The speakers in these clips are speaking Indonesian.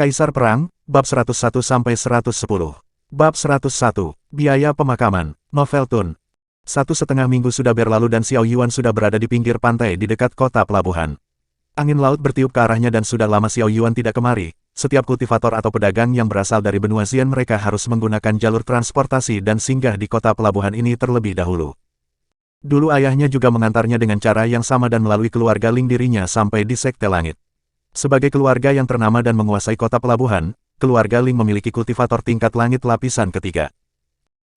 Kaisar Perang, Bab 101-110. Bab 101, Biaya Pemakaman, Novel Tun. 1,5 minggu sudah berlalu dan Xiao Yuan sudah berada di pinggir pantai di dekat kota pelabuhan. Angin laut bertiup ke arahnya dan sudah lama Xiao Yuan tidak kemari. Setiap kultivator atau pedagang yang berasal dari benua Xian mereka harus menggunakan jalur transportasi dan singgah di kota pelabuhan ini terlebih dahulu. Dulu ayahnya juga mengantarnya dengan cara yang sama dan melalui keluarga Ling dirinya sampai di Sekte Langit. Sebagai keluarga yang ternama dan menguasai kota pelabuhan, keluarga Ling memiliki kultivator tingkat langit lapisan ketiga.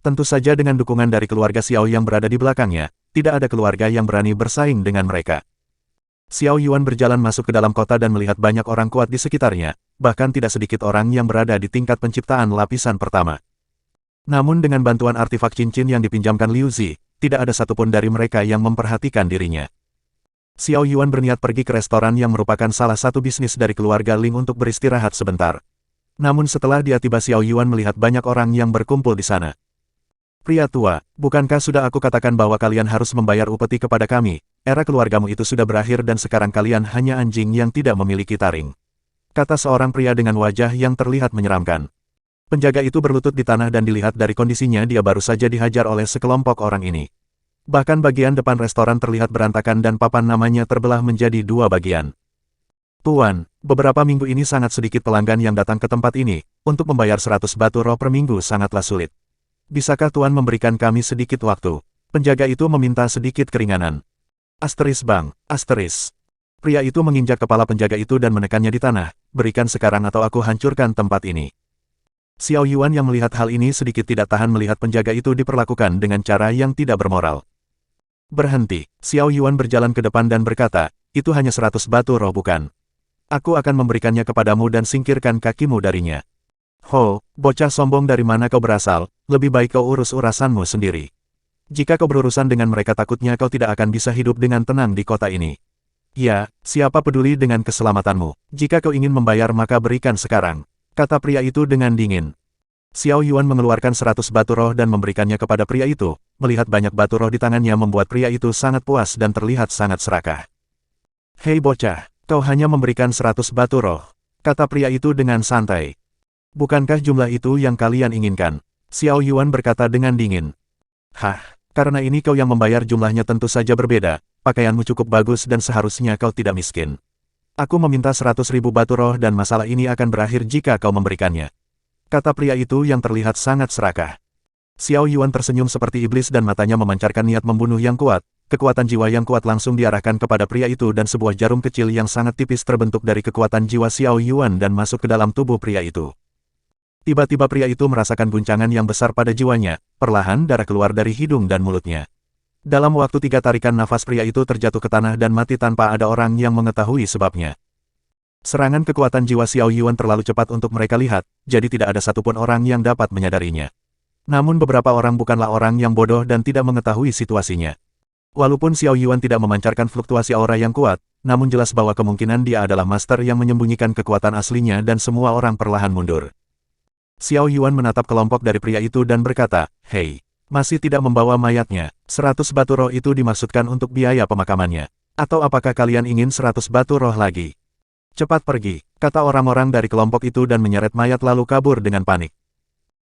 Tentu saja dengan dukungan dari keluarga Xiao yang berada di belakangnya, tidak ada keluarga yang berani bersaing dengan mereka. Xiao Yuan berjalan masuk ke dalam kota dan melihat banyak orang kuat di sekitarnya, bahkan tidak sedikit orang yang berada di tingkat penciptaan lapisan pertama. Namun dengan bantuan artefak cincin yang dipinjamkan Liu Zi, tidak ada satupun dari mereka yang memperhatikan dirinya. Xiao Yuan berniat pergi ke restoran yang merupakan salah satu bisnis dari keluarga Ling untuk beristirahat sebentar. Namun setelah dia tiba Xiao Yuan melihat banyak orang yang berkumpul di sana. Pria tua, bukankah sudah aku katakan bahwa kalian harus membayar upeti kepada kami? Era keluargamu itu sudah berakhir dan sekarang kalian hanya anjing yang tidak memiliki taring. Kata seorang pria dengan wajah yang terlihat menyeramkan. Penjaga itu berlutut di tanah dan dilihat dari kondisinya dia baru saja dihajar oleh sekelompok orang ini. Bahkan bagian depan restoran terlihat berantakan dan papan namanya terbelah menjadi dua bagian. Tuan, beberapa minggu ini sangat sedikit pelanggan yang datang ke tempat ini, untuk membayar 100 batu roh per minggu sangatlah sulit. Bisakah Tuan memberikan kami sedikit waktu? Penjaga itu meminta sedikit keringanan. Asteris bang, asteris. Pria itu menginjak kepala penjaga itu dan menekannya di tanah, berikan sekarang atau aku hancurkan tempat ini. Xiao Yuan yang melihat hal ini sedikit tidak tahan melihat penjaga itu diperlakukan dengan cara yang tidak bermoral. Berhenti, Xiao Yuan berjalan ke depan dan berkata, itu hanya 100 batu roh bukan? Aku akan memberikannya kepadamu dan singkirkan kakimu darinya. Ho, bocah sombong dari mana kau berasal, lebih baik kau urus urasanmu sendiri. Jika kau berurusan dengan mereka takutnya kau tidak akan bisa hidup dengan tenang di kota ini. Ya, siapa peduli dengan keselamatanmu, jika kau ingin membayar maka berikan sekarang, kata pria itu dengan dingin. Xiao Yuan mengeluarkan 100 batu roh dan memberikannya kepada pria itu. Melihat banyak batu roh di tangannya membuat pria itu sangat puas dan terlihat sangat serakah. Hei bocah, kau hanya memberikan 100 batu roh, kata pria itu dengan santai. Bukankah jumlah itu yang kalian inginkan? Xiao Yuan berkata dengan dingin. Hah, karena ini kau yang membayar jumlahnya tentu saja berbeda, pakaianmu cukup bagus dan seharusnya kau tidak miskin. Aku meminta 100.000 batu roh dan masalah ini akan berakhir jika kau memberikannya. Kata pria itu yang terlihat sangat serakah. Xiao Yuan tersenyum seperti iblis dan matanya memancarkan niat membunuh yang kuat. Kekuatan jiwa yang kuat langsung diarahkan kepada pria itu dan sebuah jarum kecil yang sangat tipis terbentuk dari kekuatan jiwa Xiao Yuan dan masuk ke dalam tubuh pria itu. Tiba-tiba pria itu merasakan guncangan yang besar pada jiwanya, perlahan darah keluar dari hidung dan mulutnya. Dalam waktu 3 tarikan nafas pria itu terjatuh ke tanah dan mati tanpa ada orang yang mengetahui sebabnya. Serangan kekuatan jiwa Xiao Yuan terlalu cepat untuk mereka lihat, jadi tidak ada satupun orang yang dapat menyadarinya. Namun beberapa orang bukanlah orang yang bodoh dan tidak mengetahui situasinya. Walaupun Xiao Yuan tidak memancarkan fluktuasi aura yang kuat, namun jelas bahwa kemungkinan dia adalah master yang menyembunyikan kekuatan aslinya dan semua orang perlahan mundur. Xiao Yuan menatap kelompok dari pria itu dan berkata, hei, masih tidak membawa mayatnya, 100 batu roh itu dimaksudkan untuk biaya pemakamannya. Atau apakah kalian ingin 100 batu roh lagi? Cepat pergi, kata orang-orang dari kelompok itu dan menyeret mayat lalu kabur dengan panik.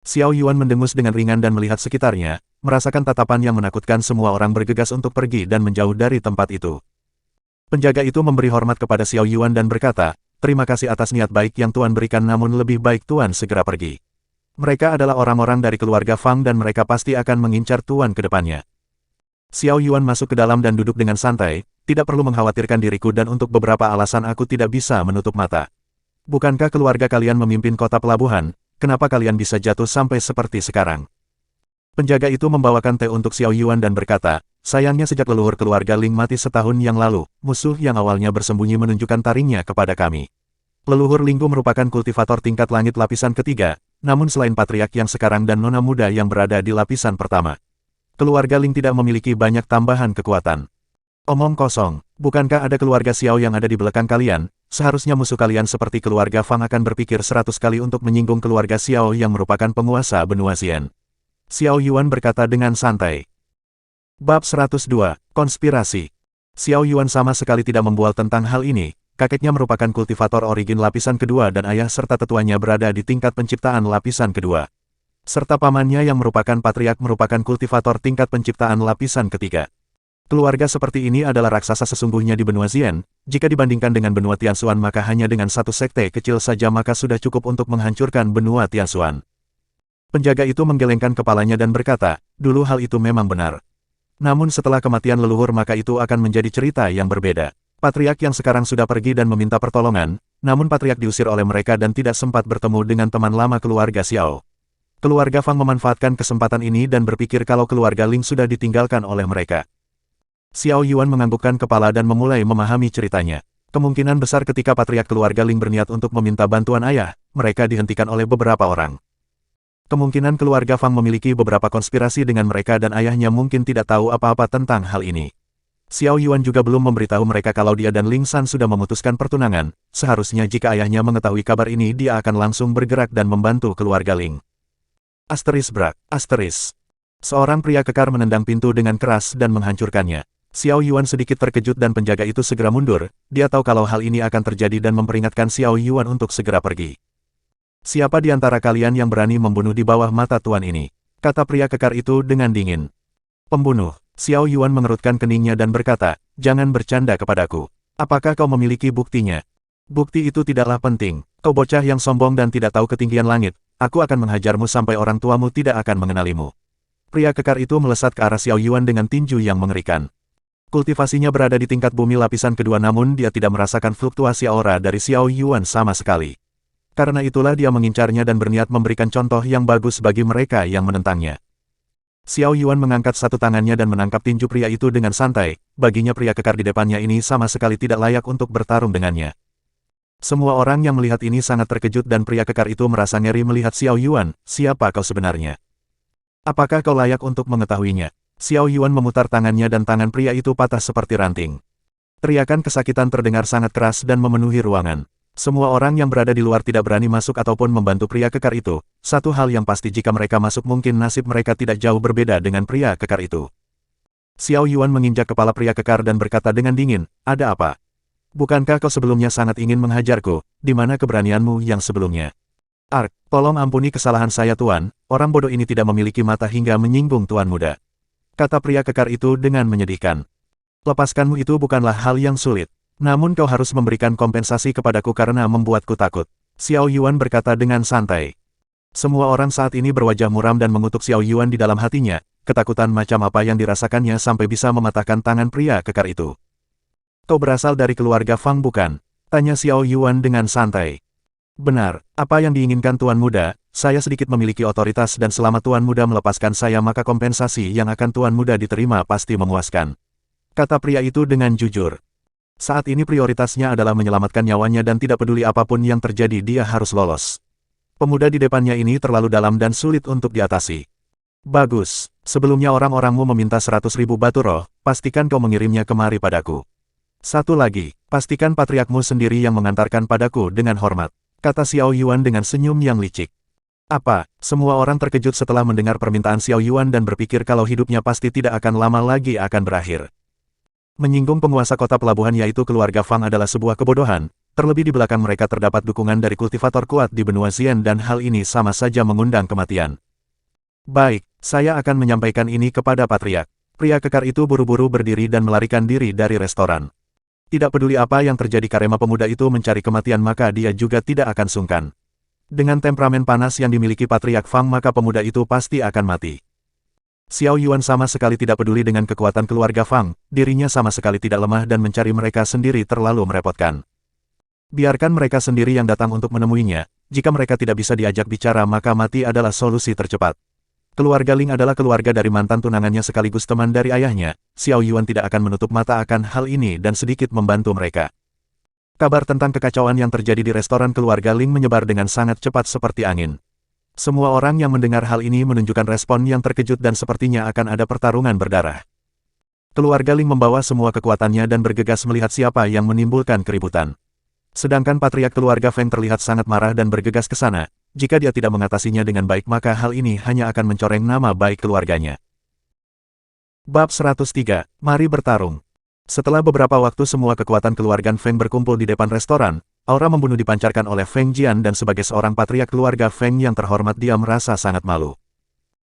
Xiao Yuan mendengus dengan ringan dan melihat sekitarnya, merasakan tatapan yang menakutkan semua orang bergegas untuk pergi dan menjauh dari tempat itu. Penjaga itu memberi hormat kepada Xiao Yuan dan berkata, terima kasih atas niat baik yang Tuan berikan namun lebih baik Tuan segera pergi. Mereka adalah orang-orang dari keluarga Fang dan mereka pasti akan mengincar Tuan ke depannya. Xiao Yuan masuk ke dalam dan duduk dengan santai, tidak perlu mengkhawatirkan diriku dan untuk beberapa alasan aku tidak bisa menutup mata. Bukankah keluarga kalian memimpin kota pelabuhan? Kenapa kalian bisa jatuh sampai seperti sekarang? Penjaga itu membawakan teh untuk Xiao Yuan dan berkata, sayangnya sejak leluhur keluarga Ling mati setahun yang lalu, musuh yang awalnya bersembunyi menunjukkan taringnya kepada kami. Leluhur Linggu merupakan kultivator tingkat langit lapisan ketiga, namun selain patriark yang sekarang dan nona muda yang berada di lapisan pertama, keluarga Ling tidak memiliki banyak tambahan kekuatan. Omong kosong, bukankah ada keluarga Xiao yang ada di belakang kalian? Seharusnya musuh kalian seperti keluarga Fang akan berpikir 100 kali untuk menyinggung keluarga Xiao yang merupakan penguasa benua Xian. Xiao Yuan berkata dengan santai. Bab 102, Konspirasi. Xiao Yuan sama sekali tidak membual tentang hal ini, kakeknya merupakan kultivator origin lapisan kedua dan ayah serta tetuanya berada di tingkat penciptaan lapisan kedua. Serta pamannya yang merupakan patriark merupakan kultivator tingkat penciptaan lapisan ketiga. Keluarga seperti ini adalah raksasa sesungguhnya di benua Zien. Jika dibandingkan dengan benua Tianxuan maka hanya dengan satu sekte kecil saja maka sudah cukup untuk menghancurkan benua Tianxuan. Penjaga itu menggelengkan kepalanya dan berkata, dulu hal itu memang benar. Namun setelah kematian leluhur maka itu akan menjadi cerita yang berbeda. Patriark yang sekarang sudah pergi dan meminta pertolongan, namun patriark diusir oleh mereka dan tidak sempat bertemu dengan teman lama keluarga Xiao. Keluarga Fang memanfaatkan kesempatan ini dan berpikir kalau keluarga Ling sudah ditinggalkan oleh mereka. Xiao Yuan menganggukkan kepala dan memulai memahami ceritanya. Kemungkinan besar ketika patriark keluarga Ling berniat untuk meminta bantuan ayah, mereka dihentikan oleh beberapa orang. Kemungkinan keluarga Fang memiliki beberapa konspirasi dengan mereka dan ayahnya mungkin tidak tahu apa-apa tentang hal ini. Xiao Yuan juga belum memberitahu mereka kalau dia dan Ling San sudah memutuskan pertunangan, seharusnya jika ayahnya mengetahui kabar ini dia akan langsung bergerak dan membantu keluarga Ling. Asteris brak, asteris. Seorang pria kekar menendang pintu dengan keras dan menghancurkannya. Xiao Yuan sedikit terkejut dan penjaga itu segera mundur, dia tahu kalau hal ini akan terjadi dan memperingatkan Xiao Yuan untuk segera pergi. Siapa di antara kalian yang berani membunuh di bawah mata tuan ini? Kata pria kekar itu dengan dingin. Pembunuh. Xiao Yuan mengerutkan keningnya dan berkata, jangan bercanda kepadaku. Apakah kau memiliki buktinya? Bukti itu tidaklah penting. Kau bocah yang sombong dan tidak tahu ketinggian langit. Aku akan menghajarmu sampai orang tuamu tidak akan mengenalimu. Pria kekar itu melesat ke arah Xiao Yuan dengan tinju yang mengerikan. Kultivasinya berada di tingkat bumi lapisan kedua namun dia tidak merasakan fluktuasi aura dari Xiao Yuan sama sekali. Karena itulah dia mengincarnya dan berniat memberikan contoh yang bagus bagi mereka yang menentangnya. Xiao Yuan mengangkat satu tangannya dan menangkap tinju pria itu dengan santai, baginya pria kekar di depannya ini sama sekali tidak layak untuk bertarung dengannya. Semua orang yang melihat ini sangat terkejut dan pria kekar itu merasa ngeri melihat Xiao Yuan, siapa kau sebenarnya? Apakah kau layak untuk mengetahuinya? Xiao Yuan memutar tangannya dan tangan pria itu patah seperti ranting. Teriakan kesakitan terdengar sangat keras dan memenuhi ruangan. Semua orang yang berada di luar tidak berani masuk ataupun membantu pria kekar itu. Satu hal yang pasti jika mereka masuk mungkin nasib mereka tidak jauh berbeda dengan pria kekar itu. Xiao Yuan menginjak kepala pria kekar dan berkata dengan dingin, ada apa? Bukankah kau sebelumnya sangat ingin menghajarku? Di mana keberanianmu yang sebelumnya? Ark, tolong ampuni kesalahan saya tuan, orang bodoh ini tidak memiliki mata hingga menyinggung tuan muda. Kata pria kekar itu dengan menyedihkan. Lepaskanmu itu bukanlah hal yang sulit. Namun kau harus memberikan kompensasi kepadaku karena membuatku takut. Xiao Yuan berkata dengan santai. Semua orang saat ini berwajah muram dan mengutuk Xiao Yuan di dalam hatinya, ketakutan macam apa yang dirasakannya sampai bisa mematahkan tangan pria kekar itu. Kau berasal dari keluarga Fang bukan? Tanya Xiao Yuan dengan santai. Benar, apa yang diinginkan tuan muda? Saya sedikit memiliki otoritas dan selama tuan muda melepaskan saya maka kompensasi yang akan tuan muda diterima pasti memuaskan. Kata pria itu dengan jujur. Saat ini prioritasnya adalah menyelamatkan nyawanya dan tidak peduli apapun yang terjadi dia harus lolos. Pemuda di depannya ini terlalu dalam dan sulit untuk diatasi. Bagus, sebelumnya orang-orangmu meminta 100.000 batu roh, pastikan kau mengirimnya kemari padaku. Satu lagi, pastikan patriarkmu sendiri yang mengantarkan padaku dengan hormat. Kata Xiao Yuan dengan senyum yang licik. Apa? Semua orang terkejut setelah mendengar permintaan Xiao Yuan dan berpikir kalau hidupnya pasti tidak akan lama lagi akan berakhir. Menyinggung penguasa kota pelabuhan yaitu keluarga Fang adalah sebuah kebodohan, terlebih di belakang mereka terdapat dukungan dari kultivator kuat di benua Zien dan hal ini sama saja mengundang kematian. Baik, saya akan menyampaikan ini kepada patriark. Pria kekar itu buru-buru berdiri dan melarikan diri dari restoran. Tidak peduli apa yang terjadi karena pemuda itu mencari kematian maka dia juga tidak akan sungkan. Dengan temperamen panas yang dimiliki patriark Fang maka pemuda itu pasti akan mati. Xiao Yuan sama sekali tidak peduli dengan kekuatan keluarga Fang, dirinya sama sekali tidak lemah dan mencari mereka sendiri terlalu merepotkan. Biarkan mereka sendiri yang datang untuk menemuinya, jika mereka tidak bisa diajak bicara maka mati adalah solusi tercepat. Keluarga Ling adalah keluarga dari mantan tunangannya sekaligus teman dari ayahnya, Xiao Yuan tidak akan menutup mata akan hal ini dan sedikit membantu mereka. Kabar tentang kekacauan yang terjadi di restoran keluarga Ling menyebar dengan sangat cepat seperti angin. Semua orang yang mendengar hal ini menunjukkan respon yang terkejut dan sepertinya akan ada pertarungan berdarah. Keluarga Ling membawa semua kekuatannya dan bergegas melihat siapa yang menimbulkan keributan. Sedangkan patriark keluarga Feng terlihat sangat marah dan bergegas ke sana. Jika dia tidak mengatasinya dengan baik maka hal ini hanya akan mencoreng nama baik keluarganya. Bab 103, Mari bertarung. Setelah beberapa waktu semua kekuatan keluarga Feng berkumpul di depan restoran, aura membunuh dipancarkan oleh Feng Jian dan sebagai seorang patriark keluarga Feng yang terhormat dia merasa sangat malu.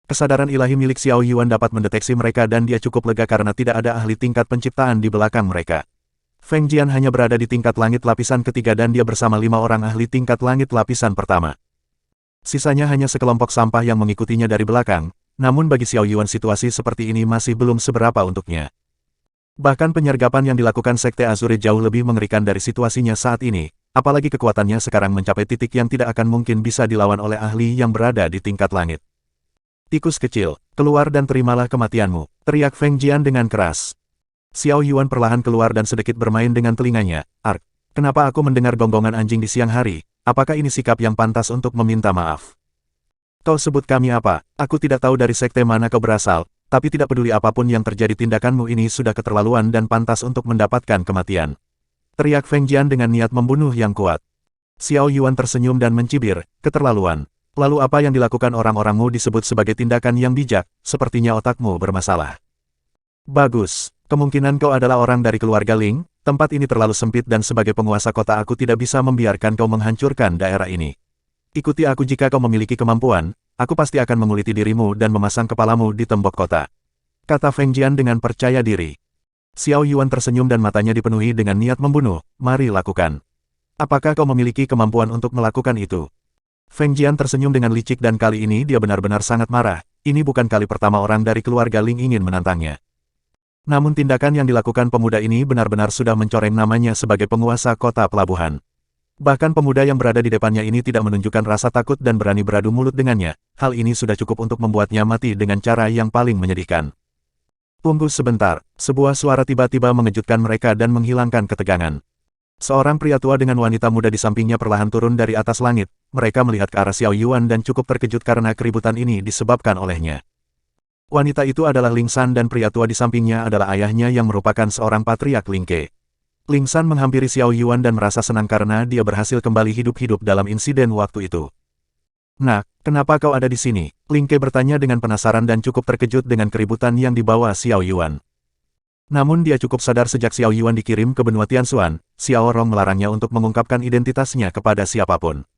Kesadaran ilahi milik Xiao Yuan dapat mendeteksi mereka dan dia cukup lega karena tidak ada ahli tingkat penciptaan di belakang mereka. Feng Jian hanya berada di tingkat langit lapisan ketiga dan dia bersama 5 orang ahli tingkat langit lapisan pertama. Sisanya hanya sekelompok sampah yang mengikutinya dari belakang, namun bagi Xiao Yuan situasi seperti ini masih belum seberapa untuknya. Bahkan penyergapan yang dilakukan Sekte Azure jauh lebih mengerikan dari situasinya saat ini, apalagi kekuatannya sekarang mencapai titik yang tidak akan mungkin bisa dilawan oleh ahli yang berada di tingkat langit. Tikus kecil, keluar dan terimalah kematianmu, teriak Feng Jian dengan keras. Xiao Yuan perlahan keluar dan sedikit bermain dengan telinganya. Ark, kenapa aku mendengar gonggongan anjing di siang hari? Apakah ini sikap yang pantas untuk meminta maaf? Kau sebut kami apa? Aku tidak tahu dari sekte mana kau berasal, tapi tidak peduli apapun yang terjadi tindakanmu ini sudah keterlaluan dan pantas untuk mendapatkan kematian. Teriak Feng Jian dengan niat membunuh yang kuat. Xiao Yuan tersenyum dan mencibir, keterlaluan. Lalu apa yang dilakukan orang-orangmu disebut sebagai tindakan yang bijak, sepertinya otakmu bermasalah. Bagus, kemungkinan kau adalah orang dari keluarga Ling, tempat ini terlalu sempit dan sebagai penguasa kota aku tidak bisa membiarkan kau menghancurkan daerah ini. Ikuti aku jika kau memiliki kemampuan, aku pasti akan menguliti dirimu dan memasang kepalamu di tembok kota. Kata Feng Jian dengan percaya diri. Xiao Yuan tersenyum dan matanya dipenuhi dengan niat membunuh, mari lakukan. Apakah kau memiliki kemampuan untuk melakukan itu? Feng Jian tersenyum dengan licik dan kali ini dia benar-benar sangat marah, ini bukan kali pertama orang dari keluarga Ling ingin menantangnya. Namun tindakan yang dilakukan pemuda ini benar-benar sudah mencoreng namanya sebagai penguasa kota pelabuhan. Bahkan pemuda yang berada di depannya ini tidak menunjukkan rasa takut dan berani beradu mulut dengannya, hal ini sudah cukup untuk membuatnya mati dengan cara yang paling menyedihkan. Tunggu sebentar, sebuah suara tiba-tiba mengejutkan mereka dan menghilangkan ketegangan. Seorang pria tua dengan wanita muda di sampingnya perlahan turun dari atas langit, mereka melihat ke arah Xiao Yuan dan cukup terkejut karena keributan ini disebabkan olehnya. Wanita itu adalah Ling San dan pria tua di sampingnya adalah ayahnya yang merupakan seorang patriark Ling Ke. Ling San menghampiri Xiao Yuan dan merasa senang karena dia berhasil kembali hidup-hidup dalam insiden waktu itu. Nah, kenapa kau ada di sini? Ling Ke bertanya dengan penasaran dan cukup terkejut dengan keributan yang dibawa Xiao Yuan. Namun dia cukup sadar sejak Xiao Yuan dikirim ke benua Tianxuan, Xiao Rong melarangnya untuk mengungkapkan identitasnya kepada siapapun.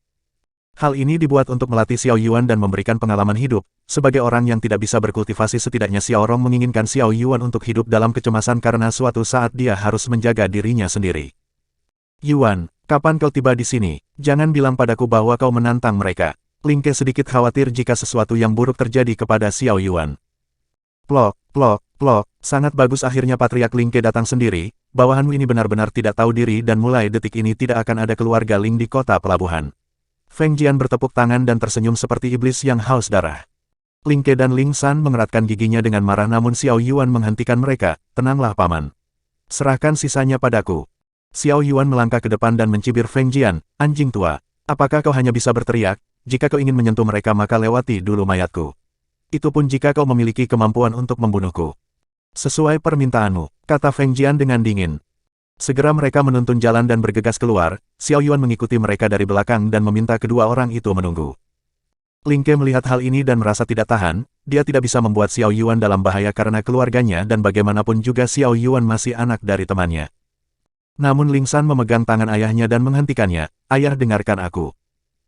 Hal ini dibuat untuk melatih Xiao Yuan dan memberikan pengalaman hidup. Sebagai orang yang tidak bisa berkultivasi setidaknya Xiao Rong menginginkan Xiao Yuan untuk hidup dalam kecemasan karena suatu saat dia harus menjaga dirinya sendiri. Yuan, kapan kau tiba di sini? Jangan bilang padaku bahwa kau menantang mereka. Ling Ke sedikit khawatir jika sesuatu yang buruk terjadi kepada Xiao Yuan. Plok, plok, plok, sangat bagus akhirnya Patriark Ling Ke datang sendiri, bawahanmu ini benar-benar tidak tahu diri dan mulai detik ini tidak akan ada keluarga Ling di kota pelabuhan. Feng Jian bertepuk tangan dan tersenyum seperti iblis yang haus darah. Ling Ke dan Ling San mengeratkan giginya dengan marah namun Xiao Yuan menghentikan mereka, tenanglah paman. Serahkan sisanya padaku. Xiao Yuan melangkah ke depan dan mencibir Feng Jian, anjing tua. Apakah kau hanya bisa berteriak? Jika kau ingin menyentuh mereka maka lewati dulu mayatku. Itu pun jika kau memiliki kemampuan untuk membunuhku. Sesuai permintaanmu, kata Feng Jian dengan dingin. Segera mereka menuntun jalan dan bergegas keluar, Xiao Yuan mengikuti mereka dari belakang dan meminta kedua orang itu menunggu. Ling Ke melihat hal ini dan merasa tidak tahan, dia tidak bisa membuat Xiao Yuan dalam bahaya karena keluarganya dan bagaimanapun juga Xiao Yuan masih anak dari temannya. Namun Ling San memegang tangan ayahnya dan menghentikannya, ayah dengarkan aku.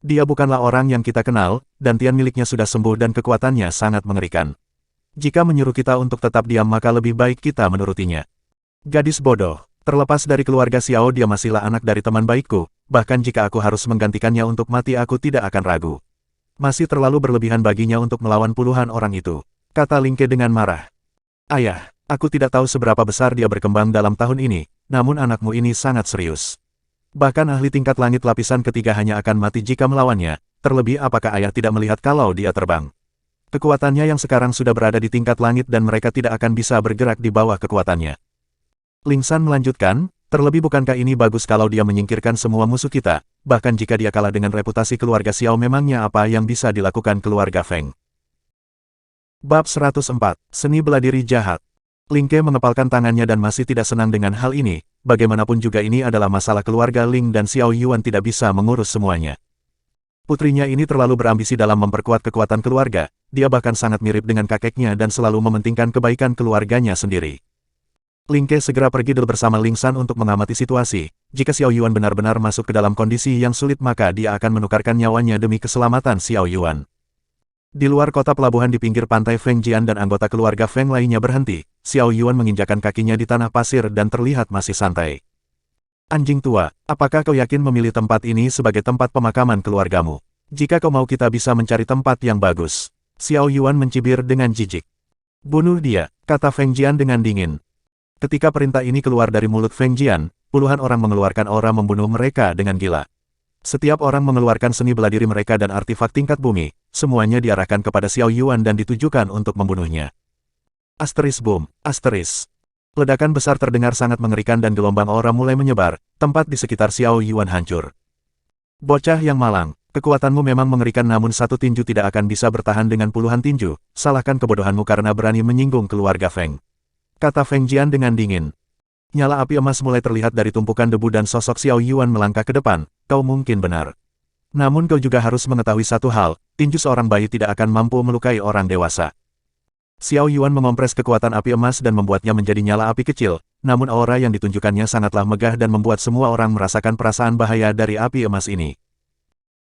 Dia bukanlah orang yang kita kenal, dan tian miliknya sudah sembuh dan kekuatannya sangat mengerikan. Jika menyuruh kita untuk tetap diam maka lebih baik kita menurutinya. Gadis bodoh, terlepas dari keluarga Xiao dia masihlah anak dari teman baikku, bahkan jika aku harus menggantikannya untuk mati aku tidak akan ragu. Masih terlalu berlebihan baginya untuk melawan puluhan orang itu, kata Ling Ke dengan marah. Ayah, aku tidak tahu seberapa besar dia berkembang dalam tahun ini, namun anakmu ini sangat serius. Bahkan ahli tingkat langit lapisan ketiga hanya akan mati jika melawannya, terlebih apakah ayah tidak melihat kalau dia terbang? Kekuatannya yang sekarang sudah berada di tingkat langit dan mereka tidak akan bisa bergerak di bawah kekuatannya. Ling San melanjutkan, terlebih bukankah ini bagus kalau dia menyingkirkan semua musuh kita, bahkan jika dia kalah dengan reputasi keluarga Xiao memangnya apa yang bisa dilakukan keluarga Feng. Bab 104, Seni Beladiri Jahat. Ling Ke mengepalkan tangannya dan masih tidak senang dengan hal ini, bagaimanapun juga ini adalah masalah keluarga Ling dan Xiao Yuan tidak bisa mengurus semuanya. Putrinya ini terlalu berambisi dalam memperkuat kekuatan keluarga, dia bahkan sangat mirip dengan kakeknya dan selalu mementingkan kebaikan keluarganya sendiri. Ling Ke segera pergi bersama Ling San untuk mengamati situasi. Jika Xiao Yuan benar-benar masuk ke dalam kondisi yang sulit maka dia akan menukarkan nyawanya demi keselamatan Xiao Yuan. Di luar kota pelabuhan di pinggir pantai, Feng Jian dan anggota keluarga Feng lainnya berhenti. Xiao Yuan menginjakkan kakinya di tanah pasir dan terlihat masih santai. Anjing tua, apakah kau yakin memilih tempat ini sebagai tempat pemakaman keluargamu? Jika kau mau kita bisa mencari tempat yang bagus. Xiao Yuan mencibir dengan jijik. Bunuh dia, kata Feng Jian dengan dingin. Ketika perintah ini keluar dari mulut Feng Jian, puluhan orang mengeluarkan aura membunuh mereka dengan gila. Setiap orang mengeluarkan seni bela diri mereka dan artefak tingkat bumi, semuanya diarahkan kepada Xiao Yuan dan ditujukan untuk membunuhnya. Asteris boom, asteris. Ledakan besar terdengar sangat mengerikan dan gelombang aura mulai menyebar, tempat di sekitar Xiao Yuan hancur. Bocah yang malang, kekuatanmu memang mengerikan namun satu tinju tidak akan bisa bertahan dengan puluhan tinju, salahkan kebodohanmu karena berani menyinggung keluarga Feng. Kata Feng Jian dengan dingin. Nyala api emas mulai terlihat dari tumpukan debu dan sosok Xiao Yuan melangkah ke depan, kau mungkin benar. Namun kau juga harus mengetahui satu hal, tinju seorang bayi tidak akan mampu melukai orang dewasa. Xiao Yuan mengompres kekuatan api emas dan membuatnya menjadi nyala api kecil, namun aura yang ditunjukkannya sangatlah megah dan membuat semua orang merasakan perasaan bahaya dari api emas ini.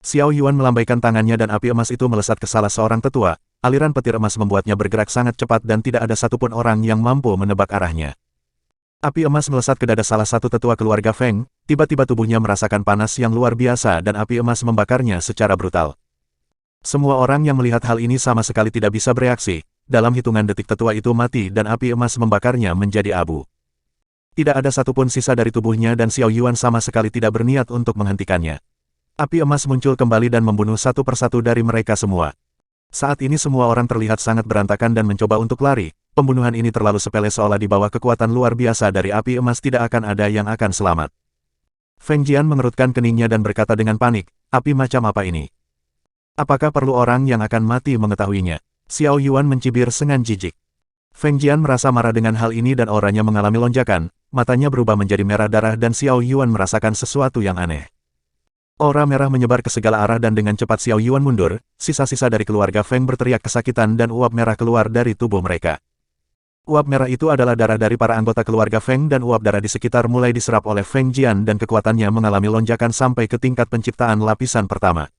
Xiao Yuan melambaikan tangannya dan api emas itu melesat ke salah seorang tetua. Aliran petir emas membuatnya bergerak sangat cepat dan tidak ada satupun orang yang mampu menebak arahnya. Api emas melesat ke dada salah satu tetua keluarga Feng, tiba-tiba tubuhnya merasakan panas yang luar biasa dan api emas membakarnya secara brutal. Semua orang yang melihat hal ini sama sekali tidak bisa bereaksi, dalam hitungan detik tetua itu mati dan api emas membakarnya menjadi abu. Tidak ada satupun sisa dari tubuhnya dan Xiao Yuan sama sekali tidak berniat untuk menghentikannya. Api emas muncul kembali dan membunuh satu persatu dari mereka semua. Saat ini semua orang terlihat sangat berantakan dan mencoba untuk lari. Pembunuhan ini terlalu sepele seolah di bawah kekuatan luar biasa dari api emas tidak akan ada yang akan selamat. Feng Jian mengerutkan keningnya dan berkata dengan panik, api macam apa ini? Apakah perlu orang yang akan mati mengetahuinya? Xiao Yuan mencibir dengan jijik. Feng Jian merasa marah dengan hal ini dan auranya mengalami lonjakan, matanya berubah menjadi merah darah dan Xiao Yuan merasakan sesuatu yang aneh. Aura merah menyebar ke segala arah dan dengan cepat Xiao Yuan mundur, sisa-sisa dari keluarga Feng berteriak kesakitan dan uap merah keluar dari tubuh mereka. Uap merah itu adalah darah dari para anggota keluarga Feng dan uap darah di sekitar mulai diserap oleh Feng Jian dan kekuatannya mengalami lonjakan sampai ke tingkat penciptaan lapisan pertama.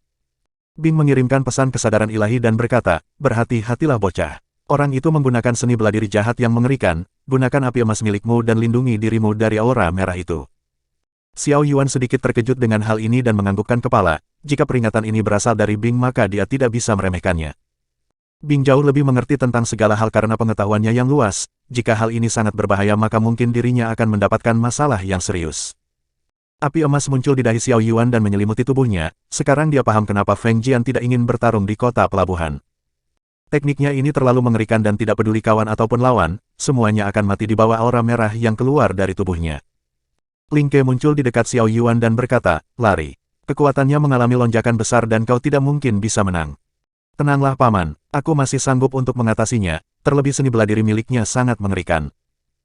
Bing mengirimkan pesan kesadaran ilahi dan berkata, berhati-hatilah bocah. Orang itu menggunakan seni bela diri jahat yang mengerikan, gunakan api emas milikmu dan lindungi dirimu dari aura merah itu. Xiao Yuan sedikit terkejut dengan hal ini dan menganggukkan kepala, jika peringatan ini berasal dari Bing maka dia tidak bisa meremehkannya. Bing jauh lebih mengerti tentang segala hal karena pengetahuannya yang luas, jika hal ini sangat berbahaya maka mungkin dirinya akan mendapatkan masalah yang serius. Api emas muncul di dahi Xiao Yuan dan menyelimuti tubuhnya, sekarang dia paham kenapa Feng Jian tidak ingin bertarung di kota pelabuhan. Tekniknya ini terlalu mengerikan dan tidak peduli kawan ataupun lawan, semuanya akan mati di bawah aura merah yang keluar dari tubuhnya. Ling Ke muncul di dekat Xiao Yuan dan berkata, lari. Kekuatannya mengalami lonjakan besar dan kau tidak mungkin bisa menang. Tenanglah paman, aku masih sanggup untuk mengatasinya, terlebih seni bela diri miliknya sangat mengerikan.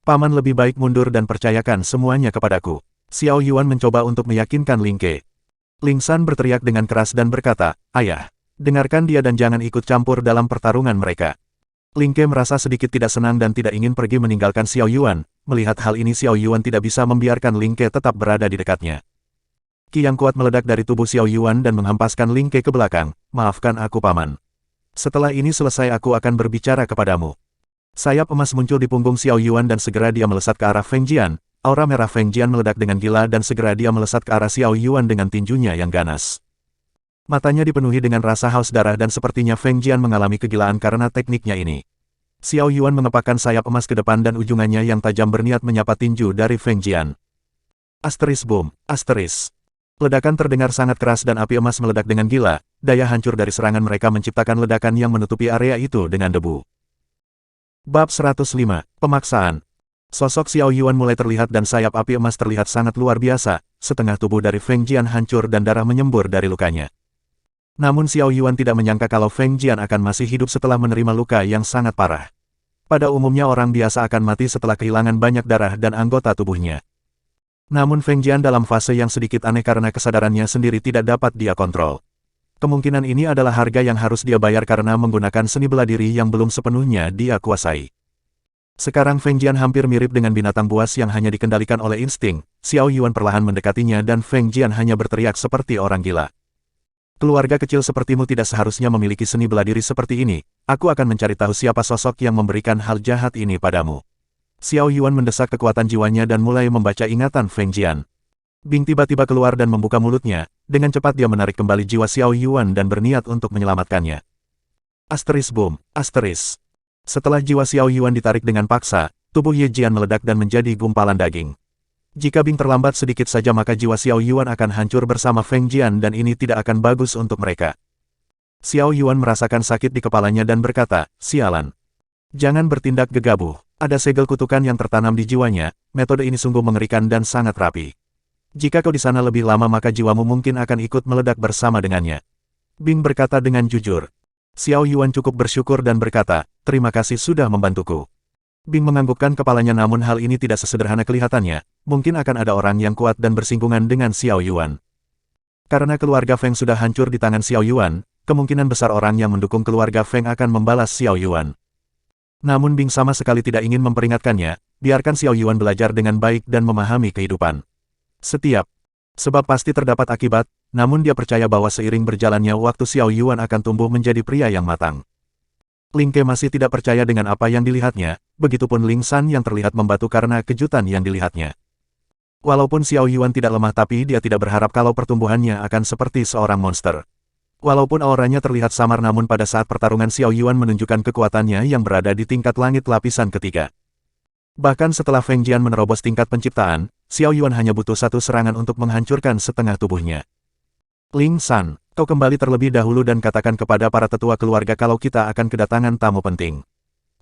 Paman lebih baik mundur dan percayakan semuanya kepadaku. Xiao Yuan mencoba untuk meyakinkan Ling Ke. Ling San berteriak dengan keras dan berkata, ayah, dengarkan dia dan jangan ikut campur dalam pertarungan mereka. Ling Ke merasa sedikit tidak senang dan tidak ingin pergi meninggalkan Xiao Yuan. Melihat hal ini Xiao Yuan tidak bisa membiarkan Ling Ke tetap berada di dekatnya. Ki yang kuat meledak dari tubuh Xiao Yuan dan menghempaskan Ling Ke ke belakang. Maafkan aku paman. Setelah ini selesai aku akan berbicara kepadamu. Sayap emas muncul di punggung Xiao Yuan dan segera dia melesat ke arah Feng Jian. Aura merah Feng Jian meledak dengan gila dan segera dia melesat ke arah Xiao Yuan dengan tinjunya yang ganas. Matanya dipenuhi dengan rasa haus darah dan sepertinya Feng Jian mengalami kegilaan karena tekniknya ini. Xiao Yuan mengepakkan sayap emas ke depan dan ujungannya yang tajam berniat menyapa tinju dari Feng Jian. Asteris boom, asteris. Ledakan terdengar sangat keras dan api emas meledak dengan gila, daya hancur dari serangan mereka menciptakan ledakan yang menutupi area itu dengan debu. Bab 105, Pemaksaan. Sosok Xiao Yuan mulai terlihat dan sayap api emas terlihat sangat luar biasa, setengah tubuh dari Feng Jian hancur dan darah menyembur dari lukanya. Namun Xiao Yuan tidak menyangka kalau Feng Jian akan masih hidup setelah menerima luka yang sangat parah. Pada umumnya orang biasa akan mati setelah kehilangan banyak darah dan anggota tubuhnya. Namun Feng Jian dalam fase yang sedikit aneh karena kesadarannya sendiri tidak dapat dia kontrol. Kemungkinan ini adalah harga yang harus dia bayar karena menggunakan seni bela diri yang belum sepenuhnya dia kuasai. Sekarang Feng Jian hampir mirip dengan binatang buas yang hanya dikendalikan oleh insting. Xiao Yuan perlahan mendekatinya dan Feng Jian hanya berteriak seperti orang gila. Keluarga kecil sepertimu tidak seharusnya memiliki seni bela diri seperti ini. Aku akan mencari tahu siapa sosok yang memberikan hal jahat ini padamu. Xiao Yuan mendesak kekuatan jiwanya dan mulai membaca ingatan Feng Jian. Bing tiba-tiba keluar dan membuka mulutnya. Dengan cepat dia menarik kembali jiwa Xiao Yuan dan berniat untuk menyelamatkannya. Asteris boom, asteris. Setelah jiwa Xiao Yuan ditarik dengan paksa, tubuh Ye Jian meledak dan menjadi gumpalan daging. Jika Bing terlambat sedikit saja maka jiwa Xiao Yuan akan hancur bersama Feng Jian dan ini tidak akan bagus untuk mereka. Xiao Yuan merasakan sakit di kepalanya dan berkata, sialan. Jangan bertindak gegabah. Ada segel kutukan yang tertanam di jiwanya, metode ini sungguh mengerikan dan sangat rapi. Jika kau di sana lebih lama maka jiwamu mungkin akan ikut meledak bersama dengannya. Bing berkata dengan jujur. Xiao Yuan cukup bersyukur dan berkata, terima kasih sudah membantuku. Bing menganggukkan kepalanya namun hal ini tidak sesederhana kelihatannya, mungkin akan ada orang yang kuat dan bersinggungan dengan Xiao Yuan. Karena keluarga Feng sudah hancur di tangan Xiao Yuan, kemungkinan besar orang yang mendukung keluarga Feng akan membalas Xiao Yuan. Namun Bing sama sekali tidak ingin memperingatkannya, biarkan Xiao Yuan belajar dengan baik dan memahami kehidupan. Sebab pasti terdapat akibat, namun dia percaya bahwa seiring berjalannya waktu Xiao Yuan akan tumbuh menjadi pria yang matang. Ling Ke masih tidak percaya dengan apa yang dilihatnya, begitupun Ling San yang terlihat membatu karena kejutan yang dilihatnya. Walaupun Xiao Yuan tidak lemah tapi dia tidak berharap kalau pertumbuhannya akan seperti seorang monster. Walaupun auranya terlihat samar namun pada saat pertarungan Xiao Yuan menunjukkan kekuatannya yang berada di tingkat langit lapisan ketiga. Bahkan setelah Feng Jian menerobos tingkat penciptaan, Xiao Yuan hanya butuh satu serangan untuk menghancurkan setengah tubuhnya. Ling San, kau kembali terlebih dahulu dan katakan kepada para tetua keluarga kalau kita akan kedatangan tamu penting.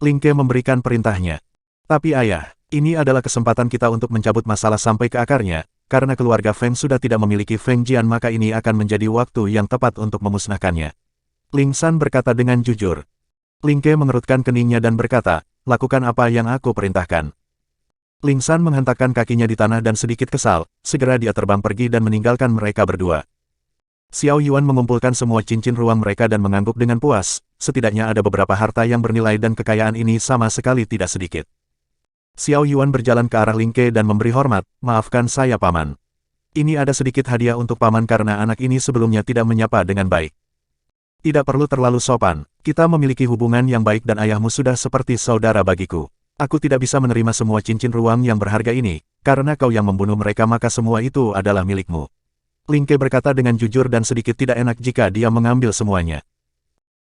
Ling Ke memberikan perintahnya. Tapi ayah, ini adalah kesempatan kita untuk mencabut masalah sampai ke akarnya, karena keluarga Feng sudah tidak memiliki Feng Jian maka ini akan menjadi waktu yang tepat untuk memusnahkannya. Ling San berkata dengan jujur. Ling Ke mengerutkan keningnya dan berkata, lakukan apa yang aku perintahkan. Ling San menghentakkan kakinya di tanah dan sedikit kesal, segera dia terbang pergi dan meninggalkan mereka berdua. Xiao Yuan mengumpulkan semua cincin ruang mereka dan mengangguk dengan puas, setidaknya ada beberapa harta yang bernilai dan kekayaan ini sama sekali tidak sedikit. Xiao Yuan berjalan ke arah Ling Ke dan memberi hormat, maafkan saya paman. Ini ada sedikit hadiah untuk paman karena anak ini sebelumnya tidak menyapa dengan baik. Tidak perlu terlalu sopan, kita memiliki hubungan yang baik dan ayahmu sudah seperti saudara bagiku. Aku tidak bisa menerima semua cincin ruang yang berharga ini, karena kau yang membunuh mereka maka semua itu adalah milikmu. Ling Ke berkata dengan jujur dan sedikit tidak enak jika dia mengambil semuanya.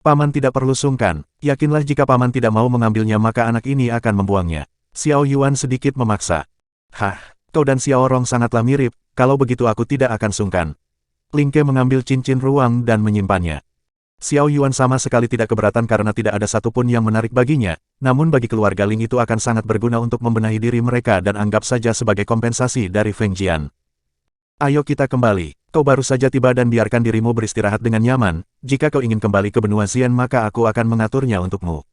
Paman tidak perlu sungkan, yakinlah jika paman tidak mau mengambilnya maka anak ini akan membuangnya. Xiao Yuan sedikit memaksa. Hah, kau dan Xiao Rong sangatlah mirip, kalau begitu aku tidak akan sungkan. Ling Ke mengambil cincin ruang dan menyimpannya. Xiao Yuan sama sekali tidak keberatan karena tidak ada satupun yang menarik baginya, namun bagi keluarga Ling itu akan sangat berguna untuk membenahi diri mereka dan anggap saja sebagai kompensasi dari Feng Jian. Ayo kita kembali, kau baru saja tiba dan biarkan dirimu beristirahat dengan nyaman, jika kau ingin kembali ke benua Xian maka aku akan mengaturnya untukmu.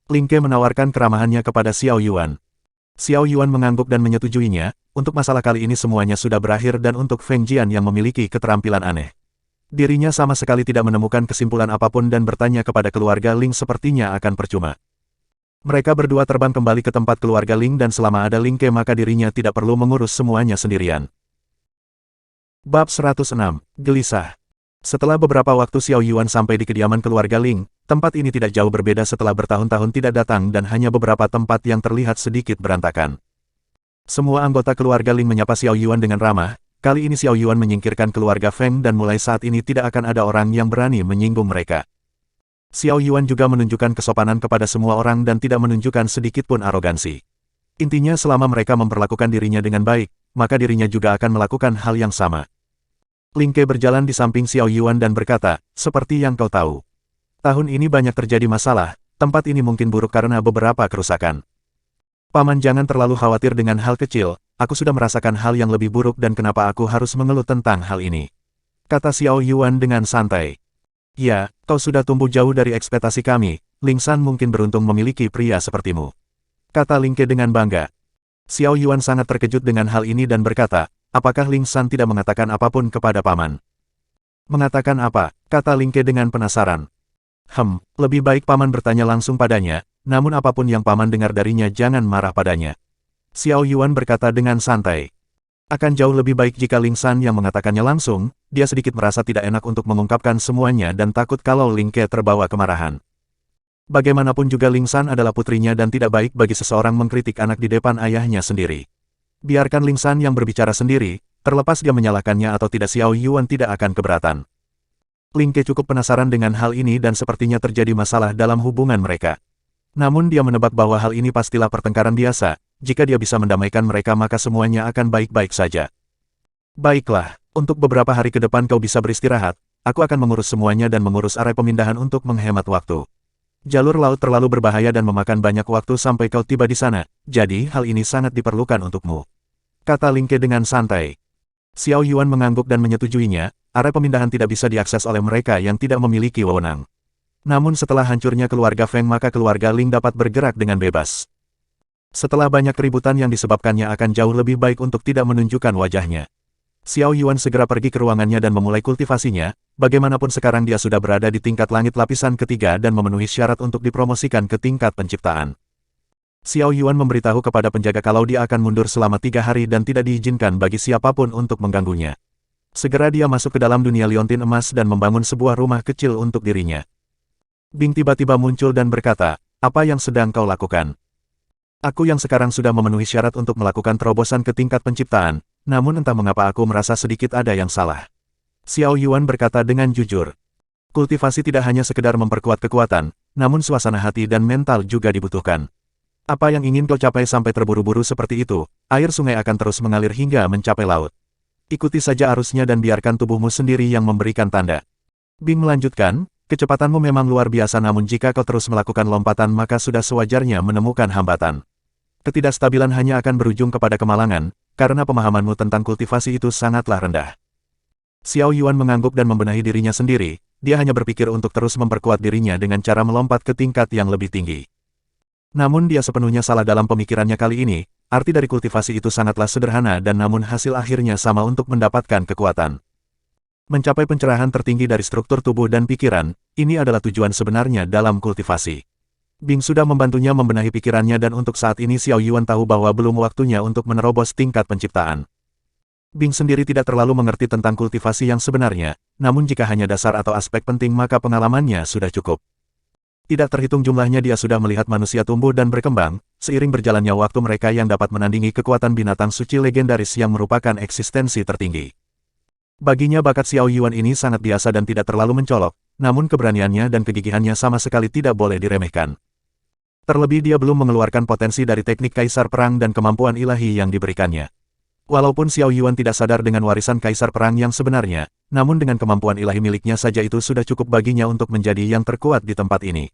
Ling Ke menawarkan keramahannya kepada Xiao Yuan. Xiao Yuan mengangguk dan menyetujuinya, untuk masalah kali ini semuanya sudah berakhir dan untuk Feng Jian yang memiliki keterampilan aneh. Dirinya sama sekali tidak menemukan kesimpulan apapun dan bertanya kepada keluarga Ling sepertinya akan percuma. Mereka berdua terbang kembali ke tempat keluarga Ling dan selama ada Ling Ke maka dirinya tidak perlu mengurus semuanya sendirian. Bab 106, Gelisah. Setelah beberapa waktu Xiao Yuan sampai di kediaman keluarga Ling, tempat ini tidak jauh berbeda setelah bertahun-tahun tidak datang dan hanya beberapa tempat yang terlihat sedikit berantakan. Semua anggota keluarga Ling menyapa Xiao Yuan dengan ramah, kali ini Xiao Yuan menyingkirkan keluarga Feng dan mulai saat ini tidak akan ada orang yang berani menyinggung mereka. Xiao Yuan juga menunjukkan kesopanan kepada semua orang dan tidak menunjukkan sedikit pun arogansi. Intinya selama mereka memperlakukan dirinya dengan baik, maka dirinya juga akan melakukan hal yang sama. Ling Ke berjalan di samping Xiao Yuan dan berkata, seperti yang kau tahu. Tahun ini banyak terjadi masalah, tempat ini mungkin buruk karena beberapa kerusakan. Paman jangan terlalu khawatir dengan hal kecil, aku sudah merasakan hal yang lebih buruk dan kenapa aku harus mengeluh tentang hal ini. Kata Xiao Yuan dengan santai. Ya, kau sudah tumbuh jauh dari ekspektasi kami, Ling San mungkin beruntung memiliki pria sepertimu. Kata Ling Ke dengan bangga. Xiao Yuan sangat terkejut dengan hal ini dan berkata, apakah Ling San tidak mengatakan apapun kepada paman? Mengatakan apa? Kata Ling Ke dengan penasaran. Lebih baik paman bertanya langsung padanya, namun apapun yang paman dengar darinya jangan marah padanya. Xiao Yuan berkata dengan santai. Akan jauh lebih baik jika Ling San yang mengatakannya langsung, dia sedikit merasa tidak enak untuk mengungkapkan semuanya dan takut kalau Ling Ke terbawa kemarahan. Bagaimanapun juga Ling San adalah putrinya dan tidak baik bagi seseorang mengkritik anak di depan ayahnya sendiri. Biarkan Ling San yang berbicara sendiri, terlepas dia menyalahkannya atau tidak Xiao Yuan tidak akan keberatan. Ling Ke cukup penasaran dengan hal ini dan sepertinya terjadi masalah dalam hubungan mereka. Namun dia menebak bahwa hal ini pastilah pertengkaran biasa, jika dia bisa mendamaikan mereka maka semuanya akan baik-baik saja. Baiklah, untuk beberapa hari ke depan kau bisa beristirahat, aku akan mengurus semuanya dan mengurus area pemindahan untuk menghemat waktu. Jalur laut terlalu berbahaya dan memakan banyak waktu sampai kau tiba di sana, jadi hal ini sangat diperlukan untukmu. Kata Ling Ke dengan santai. Xiao Yuan mengangguk dan menyetujuinya, area pemindahan tidak bisa diakses oleh mereka yang tidak memiliki wewenang. Namun setelah hancurnya keluarga Feng maka keluarga Ling dapat bergerak dengan bebas. Setelah banyak keributan yang disebabkannya akan jauh lebih baik untuk tidak menunjukkan wajahnya. Xiao Yuan segera pergi ke ruangannya dan memulai kultivasinya, bagaimanapun sekarang dia sudah berada di tingkat langit lapisan ketiga dan memenuhi syarat untuk dipromosikan ke tingkat penciptaan. Xiao Yuan memberitahu kepada penjaga kalau dia akan mundur selama 3 hari dan tidak diizinkan bagi siapapun untuk mengganggunya. Segera dia masuk ke dalam dunia liontin emas dan membangun sebuah rumah kecil untuk dirinya. Bing tiba-tiba muncul dan berkata, apa yang sedang kau lakukan? Aku yang sekarang sudah memenuhi syarat untuk melakukan terobosan ke tingkat penciptaan, namun entah mengapa aku merasa sedikit ada yang salah. Xiao Yuan berkata dengan jujur. Kultivasi tidak hanya sekedar memperkuat kekuatan, namun suasana hati dan mental juga dibutuhkan. Apa yang ingin kau capai sampai terburu-buru seperti itu, air sungai akan terus mengalir hingga mencapai laut. Ikuti saja arusnya dan biarkan tubuhmu sendiri yang memberikan tanda. Bing melanjutkan, kecepatanmu memang luar biasa namun jika kau terus melakukan lompatan maka sudah sewajarnya menemukan hambatan. Ketidakstabilan hanya akan berujung kepada kemalangan, karena pemahamanmu tentang kultivasi itu sangatlah rendah. Xiao Yuan mengangguk dan membenahi dirinya sendiri, dia hanya berpikir untuk terus memperkuat dirinya dengan cara melompat ke tingkat yang lebih tinggi. Namun dia sepenuhnya salah dalam pemikirannya kali ini, arti dari kultivasi itu sangatlah sederhana dan namun hasil akhirnya sama untuk mendapatkan kekuatan. Mencapai pencerahan tertinggi dari struktur tubuh dan pikiran, ini adalah tujuan sebenarnya dalam kultivasi. Bing sudah membantunya membenahi pikirannya dan untuk saat ini Xiao Yuan tahu bahwa belum waktunya untuk menerobos tingkat penciptaan. Bing sendiri tidak terlalu mengerti tentang kultivasi yang sebenarnya, namun jika hanya dasar atau aspek penting maka pengalamannya sudah cukup. Tidak terhitung jumlahnya dia sudah melihat manusia tumbuh dan berkembang, seiring berjalannya waktu mereka yang dapat menandingi kekuatan binatang suci legendaris yang merupakan eksistensi tertinggi. Baginya bakat Xiao Yuan ini sangat biasa dan tidak terlalu mencolok, namun keberaniannya dan kegigihannya sama sekali tidak boleh diremehkan. Terlebih dia belum mengeluarkan potensi dari teknik kaisar perang dan kemampuan ilahi yang diberikannya. Walaupun Xiao Yuan tidak sadar dengan warisan kaisar perang yang sebenarnya, namun dengan kemampuan ilahi miliknya saja itu sudah cukup baginya untuk menjadi yang terkuat di tempat ini.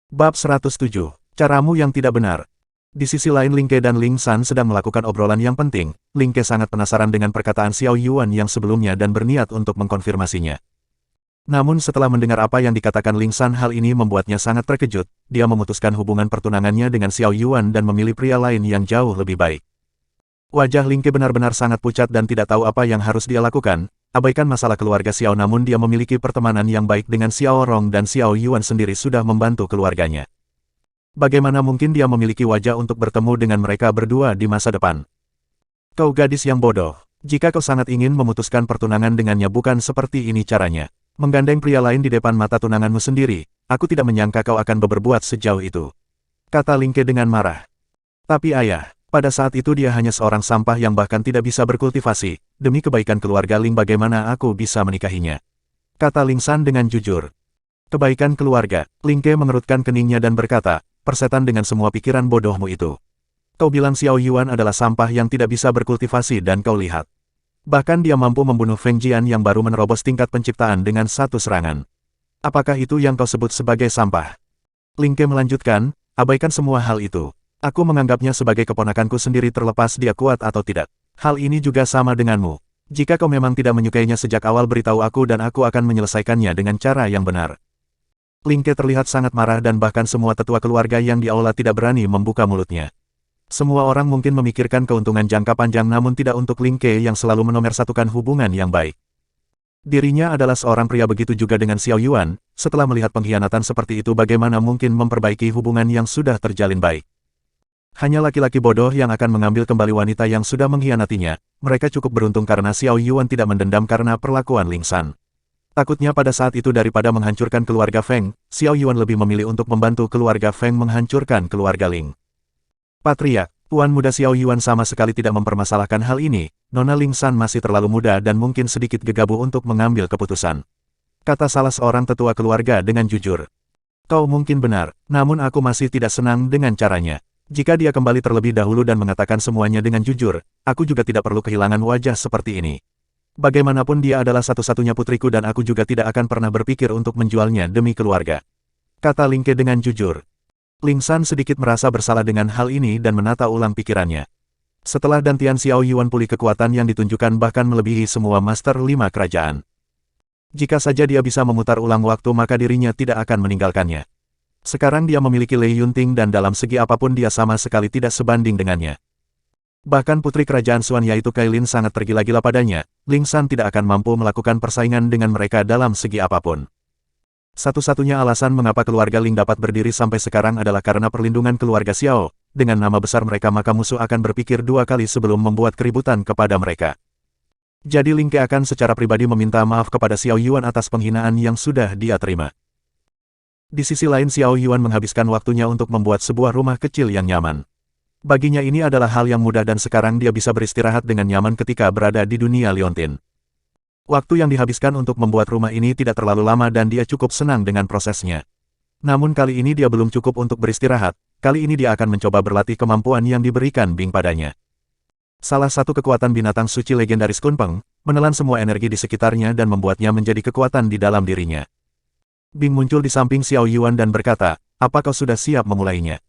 Bab 107. Caramu yang tidak benar. Di sisi lain Ling Ke dan Ling San sedang melakukan obrolan yang penting. Ling Ke sangat penasaran dengan perkataan Xiao Yuan yang sebelumnya dan berniat untuk mengkonfirmasinya. Namun setelah mendengar apa yang dikatakan Ling San hal ini membuatnya sangat terkejut. Dia memutuskan hubungan pertunangannya dengan Xiao Yuan dan memilih pria lain yang jauh lebih baik. Wajah Ling Ke benar-benar sangat pucat dan tidak tahu apa yang harus dia lakukan. Abaikan masalah keluarga Xiao namun dia memiliki pertemanan yang baik dengan Xiao Rong dan Xiao Yuan sendiri sudah membantu keluarganya. Bagaimana mungkin dia memiliki wajah untuk bertemu dengan mereka berdua di masa depan? Kau gadis yang bodoh. Jika kau sangat ingin memutuskan pertunangan dengannya bukan seperti ini caranya. Menggandeng pria lain di depan mata tunanganmu sendiri, aku tidak menyangka kau akan berbuat sejauh itu. Kata Ling Ke dengan marah. Tapi ayah. Pada saat itu dia hanya seorang sampah yang bahkan tidak bisa berkultivasi. Demi kebaikan keluarga Ling bagaimana aku bisa menikahinya? Kata Ling San dengan jujur. Kebaikan keluarga. Ling Ke mengerutkan keningnya dan berkata, persetan dengan semua pikiran bodohmu itu. Kau bilang Xiao Yuan adalah sampah yang tidak bisa berkultivasi dan kau lihat. Bahkan dia mampu membunuh Feng Jian yang baru menerobos tingkat penciptaan dengan satu serangan. Apakah itu yang kau sebut sebagai sampah? Ling Ke melanjutkan, abaikan semua hal itu. Aku menganggapnya sebagai keponakanku sendiri terlepas dia kuat atau tidak. Hal ini juga sama denganmu. Jika kau memang tidak menyukainya sejak awal beritahu aku dan aku akan menyelesaikannya dengan cara yang benar. Ling Ke terlihat sangat marah dan bahkan semua tetua keluarga yang di aula tidak berani membuka mulutnya. Semua orang mungkin memikirkan keuntungan jangka panjang namun tidak untuk Ling Ke yang selalu menomorsatukan hubungan yang baik. Dirinya adalah seorang pria, begitu juga dengan Xiao Yuan. Setelah melihat pengkhianatan seperti itu, bagaimana mungkin memperbaiki hubungan yang sudah terjalin baik? Hanya laki-laki bodoh yang akan mengambil kembali wanita yang sudah mengkhianatinya. Mereka cukup beruntung karena Xiao Yuan tidak mendendam karena perlakuan Ling San. Takutnya pada saat itu daripada menghancurkan keluarga Feng, Xiao Yuan lebih memilih untuk membantu keluarga Feng menghancurkan keluarga Ling. Patriark, Tuan muda Xiao Yuan sama sekali tidak mempermasalahkan hal ini. Nona Ling San masih terlalu muda dan mungkin sedikit gegabah untuk mengambil keputusan. Kata salah seorang tetua keluarga dengan jujur. Kau mungkin benar, namun aku masih tidak senang dengan caranya. Jika dia kembali terlebih dahulu dan mengatakan semuanya dengan jujur, aku juga tidak perlu kehilangan wajah seperti ini. Bagaimanapun dia adalah satu-satunya putriku dan aku juga tidak akan pernah berpikir untuk menjualnya demi keluarga. Kata Ling Ke dengan jujur. Ling San sedikit merasa bersalah dengan hal ini dan menata ulang pikirannya. Setelah Dantian Xiao Yuan pulih, kekuatan yang ditunjukkan bahkan melebihi semua Master 5 kerajaan. Jika saja dia bisa memutar ulang waktu, maka dirinya tidak akan meninggalkannya. Sekarang dia memiliki Lei Yunting dan dalam segi apapun dia sama sekali tidak sebanding dengannya. Bahkan putri kerajaan Xuan yaitu Kailin sangat tergila-gila padanya. Ling San tidak akan mampu melakukan persaingan dengan mereka dalam segi apapun. Satu-satunya alasan mengapa keluarga Ling dapat berdiri sampai sekarang adalah karena perlindungan keluarga Xiao. Dengan nama besar mereka, maka musuh akan berpikir dua kali sebelum membuat keributan kepada mereka. Jadi Ling Ke akan secara pribadi meminta maaf kepada Xiao Yuan atas penghinaan yang sudah dia terima. Di sisi lain, Xiao Yuan menghabiskan waktunya untuk membuat sebuah rumah kecil yang nyaman. Baginya ini adalah hal yang mudah dan sekarang dia bisa beristirahat dengan nyaman ketika berada di dunia Liontin. Waktu yang dihabiskan untuk membuat rumah ini tidak terlalu lama dan dia cukup senang dengan prosesnya. Namun kali ini dia belum cukup untuk beristirahat, kali ini dia akan mencoba berlatih kemampuan yang diberikan Bing padanya. Salah satu kekuatan binatang suci legendaris Kunpeng, menelan semua energi di sekitarnya dan membuatnya menjadi kekuatan di dalam dirinya. Bing muncul di samping Xiao Yuan dan berkata, "Apa kau sudah siap memulainya?"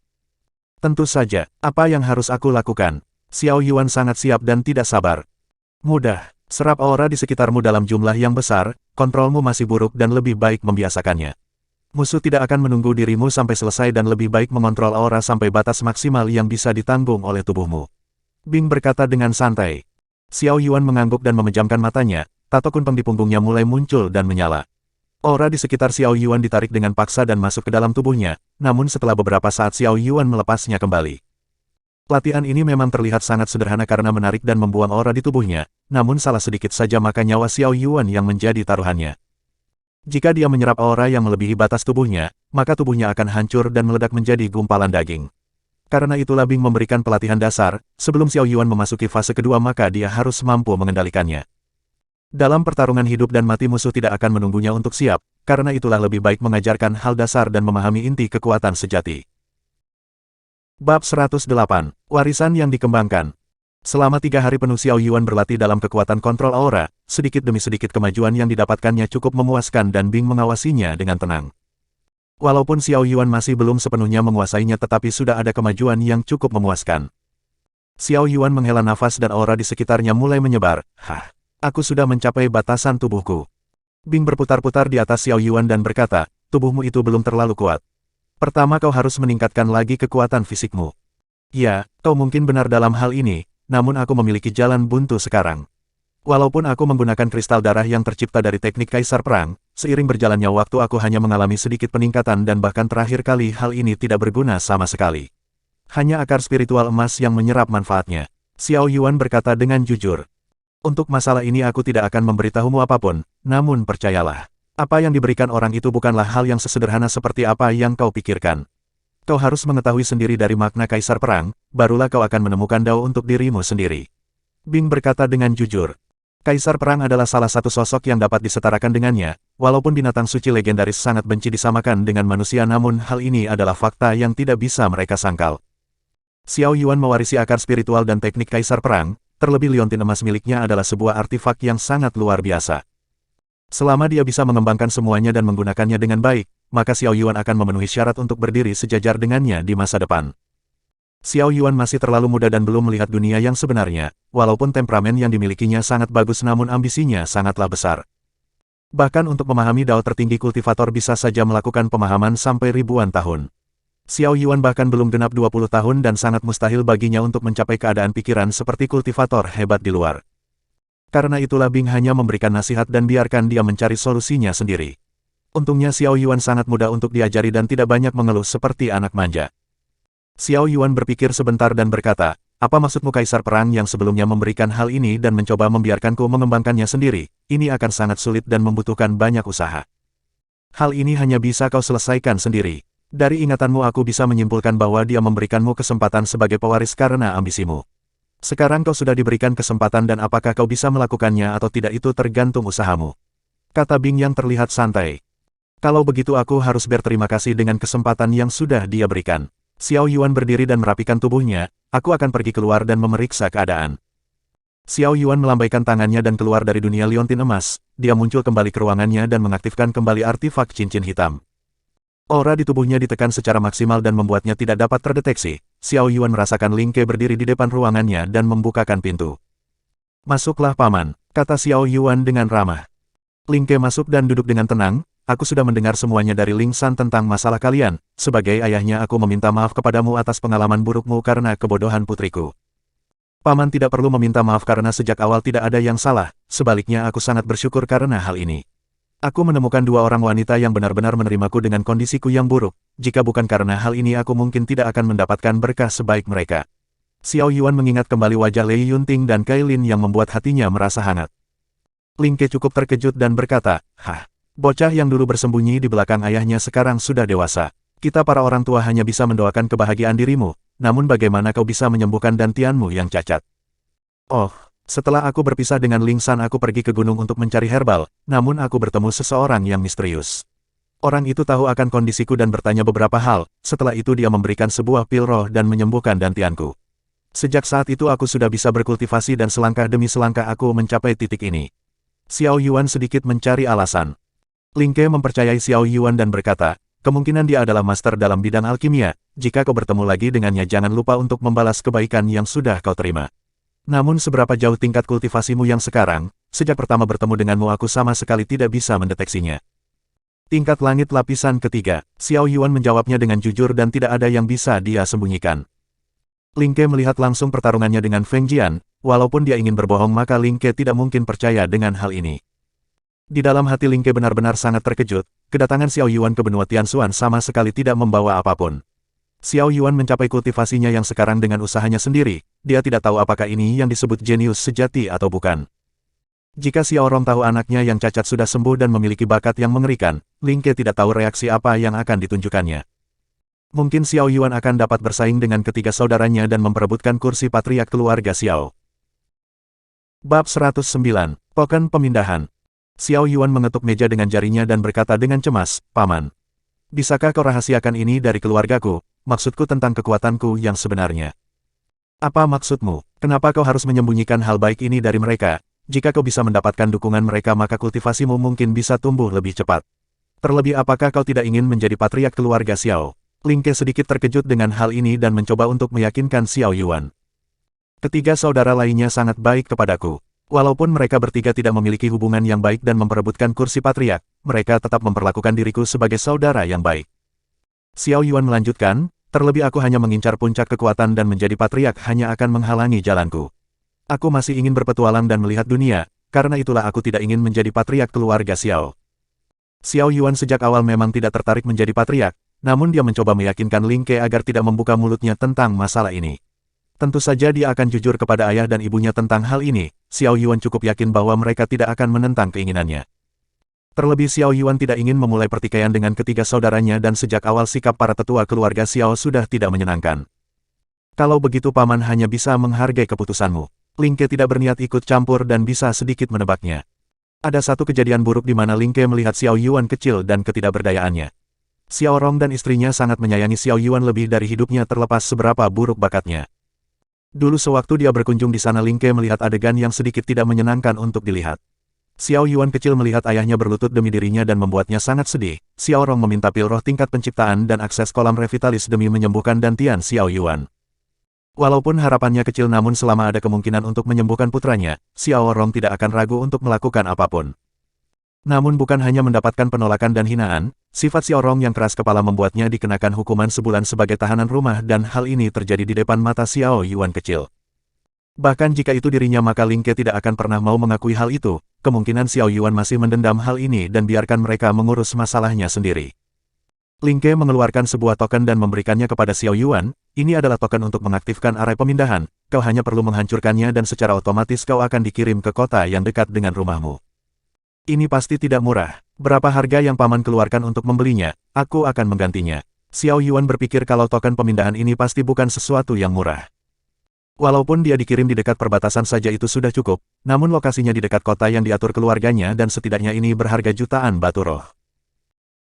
"Tentu saja, apa yang harus aku lakukan?" Xiao Yuan sangat siap dan tidak sabar. "Mudah. Serap aura di sekitarmu dalam jumlah yang besar, kontrolmu masih buruk dan lebih baik membiasakannya. Musuh tidak akan menunggu dirimu sampai selesai dan lebih baik mengontrol aura sampai batas maksimal yang bisa ditanggung oleh tubuhmu." Bing berkata dengan santai. Xiao Yuan mengangguk dan memejamkan matanya, tato kunpeng di punggungnya mulai muncul dan menyala. Aura di sekitar Xiao Yuan ditarik dengan paksa dan masuk ke dalam tubuhnya, namun setelah beberapa saat Xiao Yuan melepasnya kembali. Latihan ini memang terlihat sangat sederhana karena menarik dan membuang aura di tubuhnya, namun salah sedikit saja maka nyawa Xiao Yuan yang menjadi taruhannya. Jika dia menyerap aura yang melebihi batas tubuhnya, maka tubuhnya akan hancur dan meledak menjadi gumpalan daging. Karena itulah Bing memberikan pelatihan dasar, sebelum Xiao Yuan memasuki fase kedua maka dia harus mampu mengendalikannya. Dalam pertarungan hidup dan mati musuh tidak akan menunggunya untuk siap, karena itulah lebih baik mengajarkan hal dasar dan memahami inti kekuatan sejati. Bab 108, Warisan yang dikembangkan. Selama 3 hari penuh Xiao Yuan berlatih dalam kekuatan kontrol aura, sedikit demi sedikit kemajuan yang didapatkannya cukup memuaskan dan Bing mengawasinya dengan tenang. Walaupun Xiao Yuan masih belum sepenuhnya menguasainya tetapi sudah ada kemajuan yang cukup memuaskan. Xiao Yuan menghela nafas dan aura di sekitarnya mulai menyebar. Aku sudah mencapai batasan tubuhku. Bing berputar-putar di atas Xiao Yuan dan berkata, tubuhmu itu belum terlalu kuat. Pertama kau harus meningkatkan lagi kekuatan fisikmu. Ya, kau mungkin benar dalam hal ini, namun aku memiliki jalan buntu sekarang. Walaupun aku menggunakan kristal darah yang tercipta dari teknik Kaisar Perang, seiring berjalannya waktu aku hanya mengalami sedikit peningkatan dan bahkan terakhir kali hal ini tidak berguna sama sekali. Hanya akar spiritual emas yang menyerap manfaatnya. Xiao Yuan berkata dengan jujur. Untuk masalah ini aku tidak akan memberitahumu apapun, namun percayalah. Apa yang diberikan orang itu bukanlah hal yang sesederhana seperti apa yang kau pikirkan. Kau harus mengetahui sendiri dari makna Kaisar Perang, barulah kau akan menemukan dao untuk dirimu sendiri. Bing berkata dengan jujur. Kaisar Perang adalah salah satu sosok yang dapat disetarakan dengannya, walaupun binatang suci legendaris sangat benci disamakan dengan manusia namun hal ini adalah fakta yang tidak bisa mereka sangkal. Xiao Yuan mewarisi akar spiritual dan teknik Kaisar Perang, terlebih liontin emas miliknya adalah sebuah artefak yang sangat luar biasa. Selama dia bisa mengembangkan semuanya dan menggunakannya dengan baik, maka Xiao Yuan akan memenuhi syarat untuk berdiri sejajar dengannya di masa depan. Xiao Yuan masih terlalu muda dan belum melihat dunia yang sebenarnya, walaupun temperamen yang dimilikinya sangat bagus namun ambisinya sangatlah besar. Bahkan untuk memahami dao tertinggi kultivator bisa saja melakukan pemahaman sampai ribuan tahun. Xiao Yuan bahkan belum genap 20 tahun dan sangat mustahil baginya untuk mencapai keadaan pikiran seperti kultivator hebat di luar. Karena itulah Bing hanya memberikan nasihat dan biarkan dia mencari solusinya sendiri. Untungnya Xiao Yuan sangat mudah untuk diajari dan tidak banyak mengeluh seperti anak manja. Xiao Yuan berpikir sebentar dan berkata, apa maksudmu Kaisar Perang yang sebelumnya memberikan hal ini dan mencoba membiarkanku mengembangkannya sendiri? Ini akan sangat sulit dan membutuhkan banyak usaha. Hal ini hanya bisa kau selesaikan sendiri. Dari ingatanmu aku bisa menyimpulkan bahwa dia memberikanmu kesempatan sebagai pewaris karena ambisimu. Sekarang kau sudah diberikan kesempatan dan apakah kau bisa melakukannya atau tidak itu tergantung usahamu. Kata Bing yang terlihat santai. Kalau begitu aku harus berterima kasih dengan kesempatan yang sudah dia berikan. Xiao Yuan berdiri dan merapikan tubuhnya, aku akan pergi keluar dan memeriksa keadaan. Xiao Yuan melambaikan tangannya dan keluar dari dunia liontin emas, dia muncul kembali ke ruangannya dan mengaktifkan kembali artefak cincin hitam. Aura di tubuhnya ditekan secara maksimal dan membuatnya tidak dapat terdeteksi. Xiao Yuan merasakan Ling Ke berdiri di depan ruangannya dan membukakan pintu. Masuklah paman, kata Xiao Yuan dengan ramah. Ling Ke masuk dan duduk dengan tenang, aku sudah mendengar semuanya dari Ling San tentang masalah kalian, sebagai ayahnya aku meminta maaf kepadamu atas pengalaman burukmu karena kebodohan putriku. Paman tidak perlu meminta maaf karena sejak awal tidak ada yang salah, sebaliknya aku sangat bersyukur karena hal ini. Aku menemukan dua orang wanita yang benar-benar menerimaku dengan kondisiku yang buruk, jika bukan karena hal ini aku mungkin tidak akan mendapatkan berkah sebaik mereka. Xiao Yuan mengingat kembali wajah Lei Yunting dan Kai Lin yang membuat hatinya merasa hangat. Ling Ke cukup terkejut dan berkata, bocah yang dulu bersembunyi di belakang ayahnya sekarang sudah dewasa. Kita para orang tua hanya bisa mendoakan kebahagiaan dirimu, namun bagaimana kau bisa menyembuhkan dantianmu yang cacat? Oh. Setelah aku berpisah dengan Ling San aku pergi ke gunung untuk mencari herbal, namun aku bertemu seseorang yang misterius. Orang itu tahu akan kondisiku dan bertanya beberapa hal, setelah itu dia memberikan sebuah pil roh dan menyembuhkan dantianku. Sejak saat itu aku sudah bisa berkultivasi dan selangkah demi selangkah aku mencapai titik ini. Xiao Yuan sedikit mencari alasan. Ling Ke mempercayai Xiao Yuan dan berkata, kemungkinan dia adalah master dalam bidang alkimia, jika kau bertemu lagi dengannya jangan lupa untuk membalas kebaikan yang sudah kau terima. Namun seberapa jauh tingkat kultivasimu yang sekarang, sejak pertama bertemu denganmu aku sama sekali tidak bisa mendeteksinya. Tingkat langit lapisan ketiga, Xiao Yuan menjawabnya dengan jujur dan tidak ada yang bisa dia sembunyikan. Ling Ke melihat langsung pertarungannya dengan Feng Jian, walaupun dia ingin berbohong maka Ling Ke tidak mungkin percaya dengan hal ini. Di dalam hati Ling Ke benar-benar sangat terkejut, kedatangan Xiao Yuan ke benua Tianxuan sama sekali tidak membawa apapun. Xiao Yuan mencapai kultivasinya yang sekarang dengan usahanya sendiri, dia tidak tahu apakah ini yang disebut jenius sejati atau bukan. Jika Xiao Rong tahu anaknya yang cacat sudah sembuh dan memiliki bakat yang mengerikan, Ling Ke tidak tahu reaksi apa yang akan ditunjukkannya. Mungkin Xiao Yuan akan dapat bersaing dengan ketiga saudaranya dan memperebutkan kursi patriark keluarga Xiao. Bab 109, Token Pemindahan. Xiao Yuan mengetuk meja dengan jarinya dan berkata dengan cemas, Paman. Bisakah kau rahasiakan ini dari keluargaku, maksudku tentang kekuatanku yang sebenarnya? Apa maksudmu? Kenapa kau harus menyembunyikan hal baik ini dari mereka? Jika kau bisa mendapatkan dukungan mereka maka kultivasimu mungkin bisa tumbuh lebih cepat. Terlebih apakah kau tidak ingin menjadi patriark keluarga Xiao? Ling Ke sedikit terkejut dengan hal ini dan mencoba untuk meyakinkan Xiao Yuan. Ketiga saudara lainnya sangat baik kepadaku. Walaupun mereka bertiga tidak memiliki hubungan yang baik dan memperebutkan kursi patriark, mereka tetap memperlakukan diriku sebagai saudara yang baik. Xiao Yuan melanjutkan, terlebih aku hanya mengincar puncak kekuatan dan menjadi patriark hanya akan menghalangi jalanku. Aku masih ingin berpetualang dan melihat dunia, karena itulah aku tidak ingin menjadi patriark keluarga Xiao. Xiao Yuan sejak awal memang tidak tertarik menjadi patriark, namun dia mencoba meyakinkan Ling Ke agar tidak membuka mulutnya tentang masalah ini. Tentu saja dia akan jujur kepada ayah dan ibunya tentang hal ini, Xiao Yuan cukup yakin bahwa mereka tidak akan menentang keinginannya. Terlebih Xiao Yuan tidak ingin memulai pertikaian dengan ketiga saudaranya dan sejak awal sikap para tetua keluarga Xiao sudah tidak menyenangkan. Kalau begitu paman hanya bisa menghargai keputusanmu. Ling Ke tidak berniat ikut campur dan bisa sedikit menebaknya. Ada satu kejadian buruk di mana Ling Ke melihat Xiao Yuan kecil dan ketidakberdayaannya. Xiao Rong dan istrinya sangat menyayangi Xiao Yuan lebih dari hidupnya terlepas seberapa buruk bakatnya. Dulu sewaktu dia berkunjung di sana Ling Ke melihat adegan yang sedikit tidak menyenangkan untuk dilihat. Xiao Yuan kecil melihat ayahnya berlutut demi dirinya dan membuatnya sangat sedih. Xiao Rong meminta pil roh tingkat penciptaan dan akses kolam revitalis demi menyembuhkan dantian Xiao Yuan. Walaupun harapannya kecil namun selama ada kemungkinan untuk menyembuhkan putranya, Xiao Rong tidak akan ragu untuk melakukan apapun. Namun bukan hanya mendapatkan penolakan dan hinaan, sifat Xiao Rong yang keras kepala membuatnya dikenakan hukuman sebulan sebagai tahanan rumah dan hal ini terjadi di depan mata Xiao Yuan kecil. Bahkan jika itu dirinya maka Ling Ke tidak akan pernah mau mengakui hal itu, kemungkinan Xiao Yuan masih mendendam hal ini dan biarkan mereka mengurus masalahnya sendiri. Ling Ke mengeluarkan sebuah token dan memberikannya kepada Xiao Yuan, ini adalah token untuk mengaktifkan arai pemindahan, kau hanya perlu menghancurkannya dan secara otomatis kau akan dikirim ke kota yang dekat dengan rumahmu. Ini pasti tidak murah. Berapa harga yang paman keluarkan untuk membelinya? Aku akan menggantinya. Xiao Yuan berpikir kalau token pemindahan ini pasti bukan sesuatu yang murah. Walaupun dia dikirim di dekat perbatasan saja itu sudah cukup, namun lokasinya di dekat kota yang diatur keluarganya dan setidaknya ini berharga jutaan batu roh.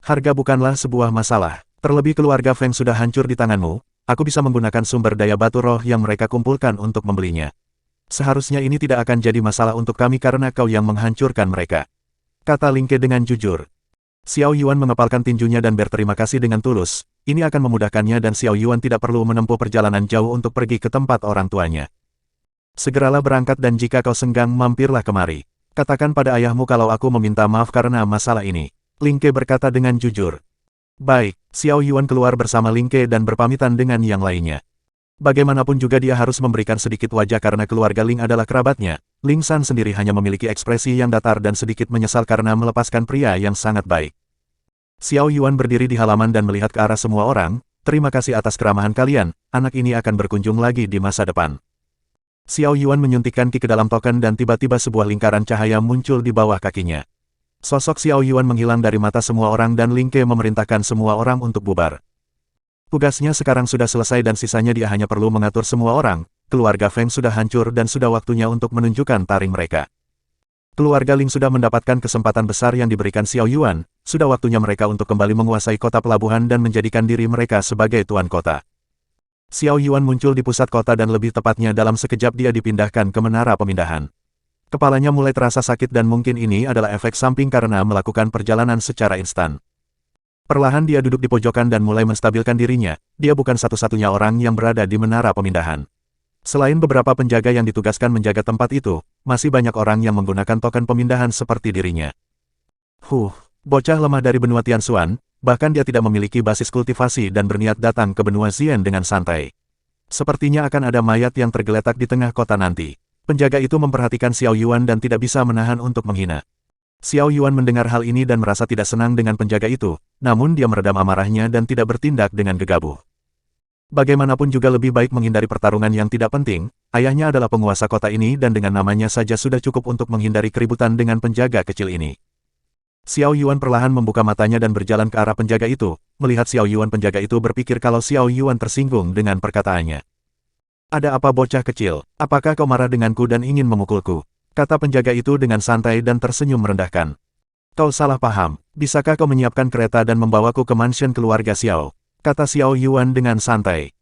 Harga bukanlah sebuah masalah. Terlebih keluarga Feng sudah hancur di tanganmu, aku bisa menggunakan sumber daya batu roh yang mereka kumpulkan untuk membelinya. Seharusnya ini tidak akan jadi masalah untuk kami karena kau yang menghancurkan mereka. Kata Ling Ke dengan jujur. Xiao Yuan mengepalkan tinjunya dan berterima kasih dengan tulus. Ini akan memudahkannya dan Xiao Yuan tidak perlu menempuh perjalanan jauh untuk pergi ke tempat orang tuanya. Segeralah berangkat dan jika kau senggang mampirlah kemari. Katakan pada ayahmu kalau aku meminta maaf karena masalah ini. Ling Ke berkata dengan jujur. Baik, Xiao Yuan keluar bersama Ling Ke dan berpamitan dengan yang lainnya. Bagaimanapun juga dia harus memberikan sedikit wajah karena keluarga Ling adalah kerabatnya. Ling San sendiri hanya memiliki ekspresi yang datar dan sedikit menyesal karena melepaskan pria yang sangat baik. Xiao Yuan berdiri di halaman dan melihat ke arah semua orang, terima kasih atas keramahan kalian, anak ini akan berkunjung lagi di masa depan. Xiao Yuan menyuntikkan ki ke dalam token dan tiba-tiba sebuah lingkaran cahaya muncul di bawah kakinya. Sosok Xiao Yuan menghilang dari mata semua orang dan Ling Ke memerintahkan semua orang untuk bubar. Tugasnya sekarang sudah selesai dan sisanya dia hanya perlu mengatur semua orang. Keluarga Feng sudah hancur dan sudah waktunya untuk menunjukkan taring mereka. Keluarga Ling sudah mendapatkan kesempatan besar yang diberikan Xiao Yuan, sudah waktunya mereka untuk kembali menguasai kota pelabuhan dan menjadikan diri mereka sebagai tuan kota. Xiao Yuan muncul di pusat kota dan lebih tepatnya dalam sekejap dia dipindahkan ke menara pemindahan. Kepalanya mulai terasa sakit dan mungkin ini adalah efek samping karena melakukan perjalanan secara instan. Perlahan dia duduk di pojokan dan mulai menstabilkan dirinya, dia bukan satu-satunya orang yang berada di menara pemindahan. Selain beberapa penjaga yang ditugaskan menjaga tempat itu, masih banyak orang yang menggunakan token pemindahan seperti dirinya. Bocah lemah dari benua Tianxuan, bahkan dia tidak memiliki basis kultivasi dan berniat datang ke benua Xian dengan santai. Sepertinya akan ada mayat yang tergeletak di tengah kota nanti. Penjaga itu memperhatikan Xiao Yuan dan tidak bisa menahan untuk menghina. Xiao Yuan mendengar hal ini dan merasa tidak senang dengan penjaga itu, namun dia meredam amarahnya dan tidak bertindak dengan gegabah. Bagaimanapun juga lebih baik menghindari pertarungan yang tidak penting, ayahnya adalah penguasa kota ini dan dengan namanya saja sudah cukup untuk menghindari keributan dengan penjaga kecil ini. Xiao Yuan perlahan membuka matanya dan berjalan ke arah penjaga itu, melihat Xiao Yuan penjaga itu berpikir kalau Xiao Yuan tersinggung dengan perkataannya. Ada apa bocah kecil, apakah kau marah denganku dan ingin memukulku? Kata penjaga itu dengan santai dan tersenyum merendahkan. Kau salah paham, bisakah kau menyiapkan kereta dan membawaku ke mansion keluarga Xiao? Kata Xiao Yuan dengan santai.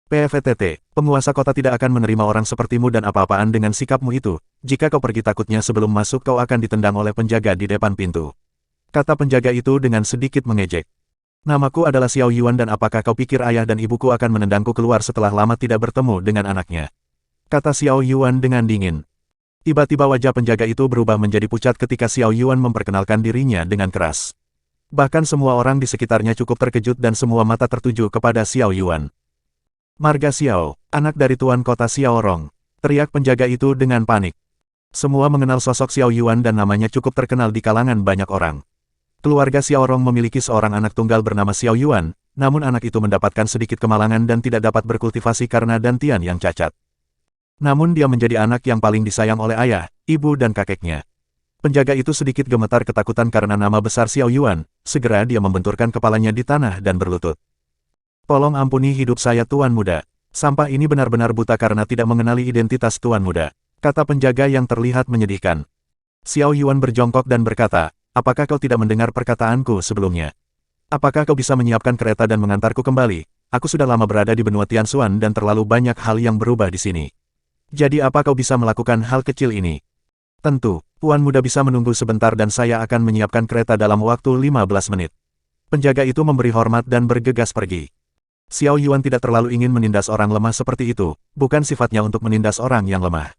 PFTT, penguasa kota tidak akan menerima orang sepertimu dan apa-apaan dengan sikapmu itu. Jika kau pergi takutnya sebelum masuk kau akan ditendang oleh penjaga di depan pintu. Kata penjaga itu dengan sedikit mengejek. Namaku adalah Xiao Yuan dan apakah kau pikir ayah dan ibuku akan menendangku keluar setelah lama tidak bertemu dengan anaknya? Kata Xiao Yuan dengan dingin. Tiba-tiba wajah penjaga itu berubah menjadi pucat ketika Xiao Yuan memperkenalkan dirinya dengan keras. Bahkan semua orang di sekitarnya cukup terkejut dan semua mata tertuju kepada Xiao Yuan. Marga Xiao, anak dari tuan kota Xiao Rong, teriak penjaga itu dengan panik. Semua mengenal sosok Xiao Yuan dan namanya cukup terkenal di kalangan banyak orang. Keluarga Xiao Rong memiliki seorang anak tunggal bernama Xiao Yuan, namun anak itu mendapatkan sedikit kemalangan dan tidak dapat berkultivasi karena dantian yang cacat. Namun dia menjadi anak yang paling disayang oleh ayah, ibu dan kakeknya. Penjaga itu sedikit gemetar ketakutan karena nama besar Xiao Yuan, segera dia membenturkan kepalanya di tanah dan berlutut. Tolong ampuni hidup saya tuan muda. Sampah ini benar-benar buta karena tidak mengenali identitas tuan muda, kata penjaga yang terlihat menyedihkan. Xiao Yuan berjongkok dan berkata, apakah kau tidak mendengar perkataanku sebelumnya? Apakah kau bisa menyiapkan kereta dan mengantarku kembali? Aku sudah lama berada di benua Tianxuan dan terlalu banyak hal yang berubah di sini. Jadi apa kau bisa melakukan hal kecil ini? Tentu, tuan muda bisa menunggu sebentar dan saya akan menyiapkan kereta dalam waktu 15 menit. Penjaga itu memberi hormat dan bergegas pergi. Xiao Yuan tidak terlalu ingin menindas orang lemah seperti itu, bukan sifatnya untuk menindas orang yang lemah.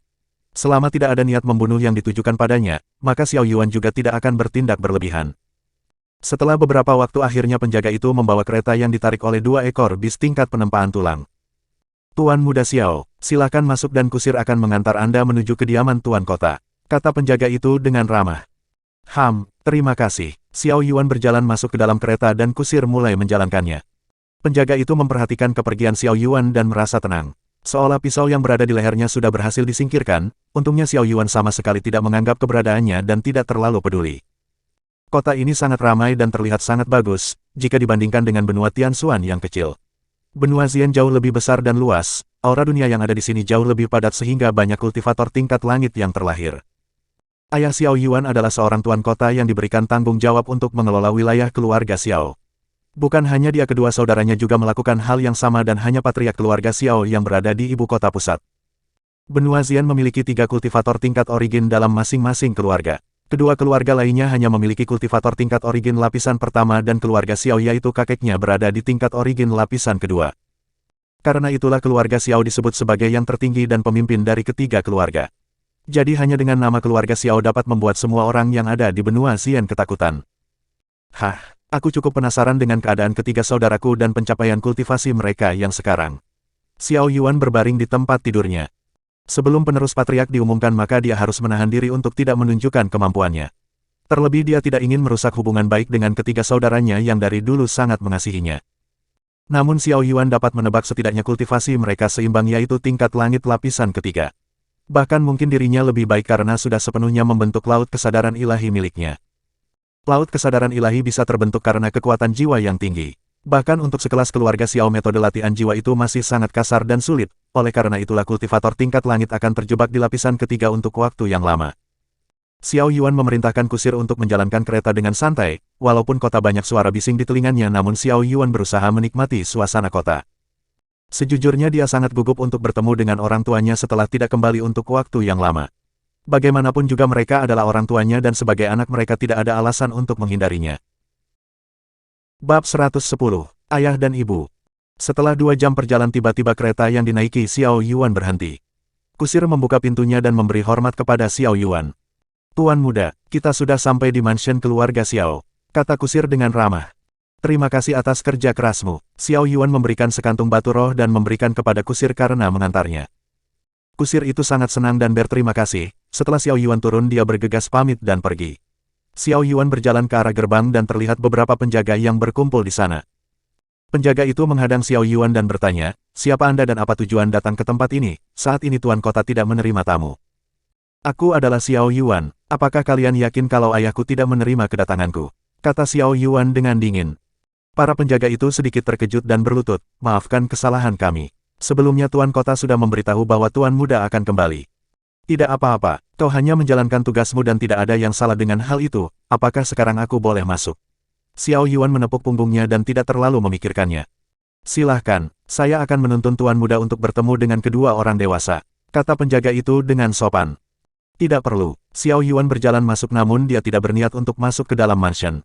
Selama tidak ada niat membunuh yang ditujukan padanya, maka Xiao Yuan juga tidak akan bertindak berlebihan. Setelah beberapa waktu akhirnya penjaga itu membawa kereta yang ditarik oleh 2 ekor bis tingkat penempaan tulang. Tuan Muda Xiao, silakan masuk dan kusir akan mengantar Anda menuju kediaman Tuan Kota, kata penjaga itu dengan ramah. Terima kasih. Xiao Yuan berjalan masuk ke dalam kereta dan kusir mulai menjalankannya. Penjaga itu memperhatikan kepergian Xiao Yuan dan merasa tenang. Seolah pisau yang berada di lehernya sudah berhasil disingkirkan, untungnya Xiao Yuan sama sekali tidak menganggap keberadaannya dan tidak terlalu peduli. Kota ini sangat ramai dan terlihat sangat bagus, jika dibandingkan dengan benua Tianxuan yang kecil. Benua Xian jauh lebih besar dan luas, aura dunia yang ada di sini jauh lebih padat sehingga banyak kultivator tingkat langit yang terlahir. Ayah Xiao Yuan adalah seorang tuan kota yang diberikan tanggung jawab untuk mengelola wilayah keluarga Xiao. Bukan hanya dia, kedua saudaranya juga melakukan hal yang sama dan hanya patriark keluarga Xiao yang berada di ibu kota pusat. Benua Xian memiliki 3 kultivator tingkat origin dalam masing-masing keluarga. Kedua keluarga lainnya hanya memiliki kultivator tingkat origin lapisan pertama dan keluarga Xiao yaitu kakeknya berada di tingkat origin lapisan kedua. Karena itulah keluarga Xiao disebut sebagai yang tertinggi dan pemimpin dari ketiga keluarga. Jadi hanya dengan nama keluarga Xiao dapat membuat semua orang yang ada di benua Xian ketakutan. Aku cukup penasaran dengan keadaan ketiga saudaraku dan pencapaian kultivasi mereka yang sekarang. Xiao Yuan berbaring di tempat tidurnya. Sebelum penerus patriark diumumkan maka dia harus menahan diri untuk tidak menunjukkan kemampuannya. Terlebih dia tidak ingin merusak hubungan baik dengan ketiga saudaranya yang dari dulu sangat mengasihinya. Namun Xiao Yuan dapat menebak setidaknya kultivasi mereka seimbang yaitu tingkat langit lapisan ketiga. Bahkan mungkin dirinya lebih baik karena sudah sepenuhnya membentuk laut kesadaran ilahi miliknya. Laut kesadaran ilahi bisa terbentuk karena kekuatan jiwa yang tinggi. Bahkan untuk sekelas keluarga Xiao metode latihan jiwa itu masih sangat kasar dan sulit, oleh karena itulah kultivator tingkat langit akan terjebak di lapisan ketiga untuk waktu yang lama. Xiao Yuan memerintahkan kusir untuk menjalankan kereta dengan santai, walaupun kota banyak suara bising di telinganya namun Xiao Yuan berusaha menikmati suasana kota. Sejujurnya dia sangat gugup untuk bertemu dengan orang tuanya setelah tidak kembali untuk waktu yang lama. Bagaimanapun juga mereka adalah orang tuanya dan sebagai anak mereka tidak ada alasan untuk menghindarinya. Bab 110. Ayah dan Ibu. Setelah 2 jam perjalanan tiba-tiba kereta yang dinaiki Xiao Yuan berhenti. Kusir membuka pintunya dan memberi hormat kepada Xiao Yuan. Tuan muda, kita sudah sampai di mansion keluarga Xiao, kata kusir dengan ramah. Terima kasih atas kerja kerasmu. Xiao Yuan memberikan sekantung batu roh dan memberikan kepada kusir karena mengantarnya. Kusir itu sangat senang dan berterima kasih. Setelah Xiao Yuan turun dia bergegas pamit dan pergi. Xiao Yuan berjalan ke arah gerbang dan terlihat beberapa penjaga yang berkumpul di sana. Penjaga itu menghadang Xiao Yuan dan bertanya, siapa Anda dan apa tujuan datang ke tempat ini? Saat ini tuan kota tidak menerima tamu. Aku adalah Xiao Yuan, apakah kalian yakin kalau ayahku tidak menerima kedatanganku? Kata Xiao Yuan dengan dingin. Para penjaga itu sedikit terkejut dan berlutut, maafkan kesalahan kami. Sebelumnya tuan kota sudah memberitahu bahwa tuan muda akan kembali. Tidak apa-apa, kau hanya menjalankan tugasmu dan tidak ada yang salah dengan hal itu, apakah sekarang aku boleh masuk? Xiao Yuan menepuk punggungnya dan tidak terlalu memikirkannya. Silahkan, saya akan menuntun tuan muda untuk bertemu dengan kedua orang dewasa, kata penjaga itu dengan sopan. Tidak perlu, Xiao Yuan berjalan masuk namun dia tidak berniat untuk masuk ke dalam mansion.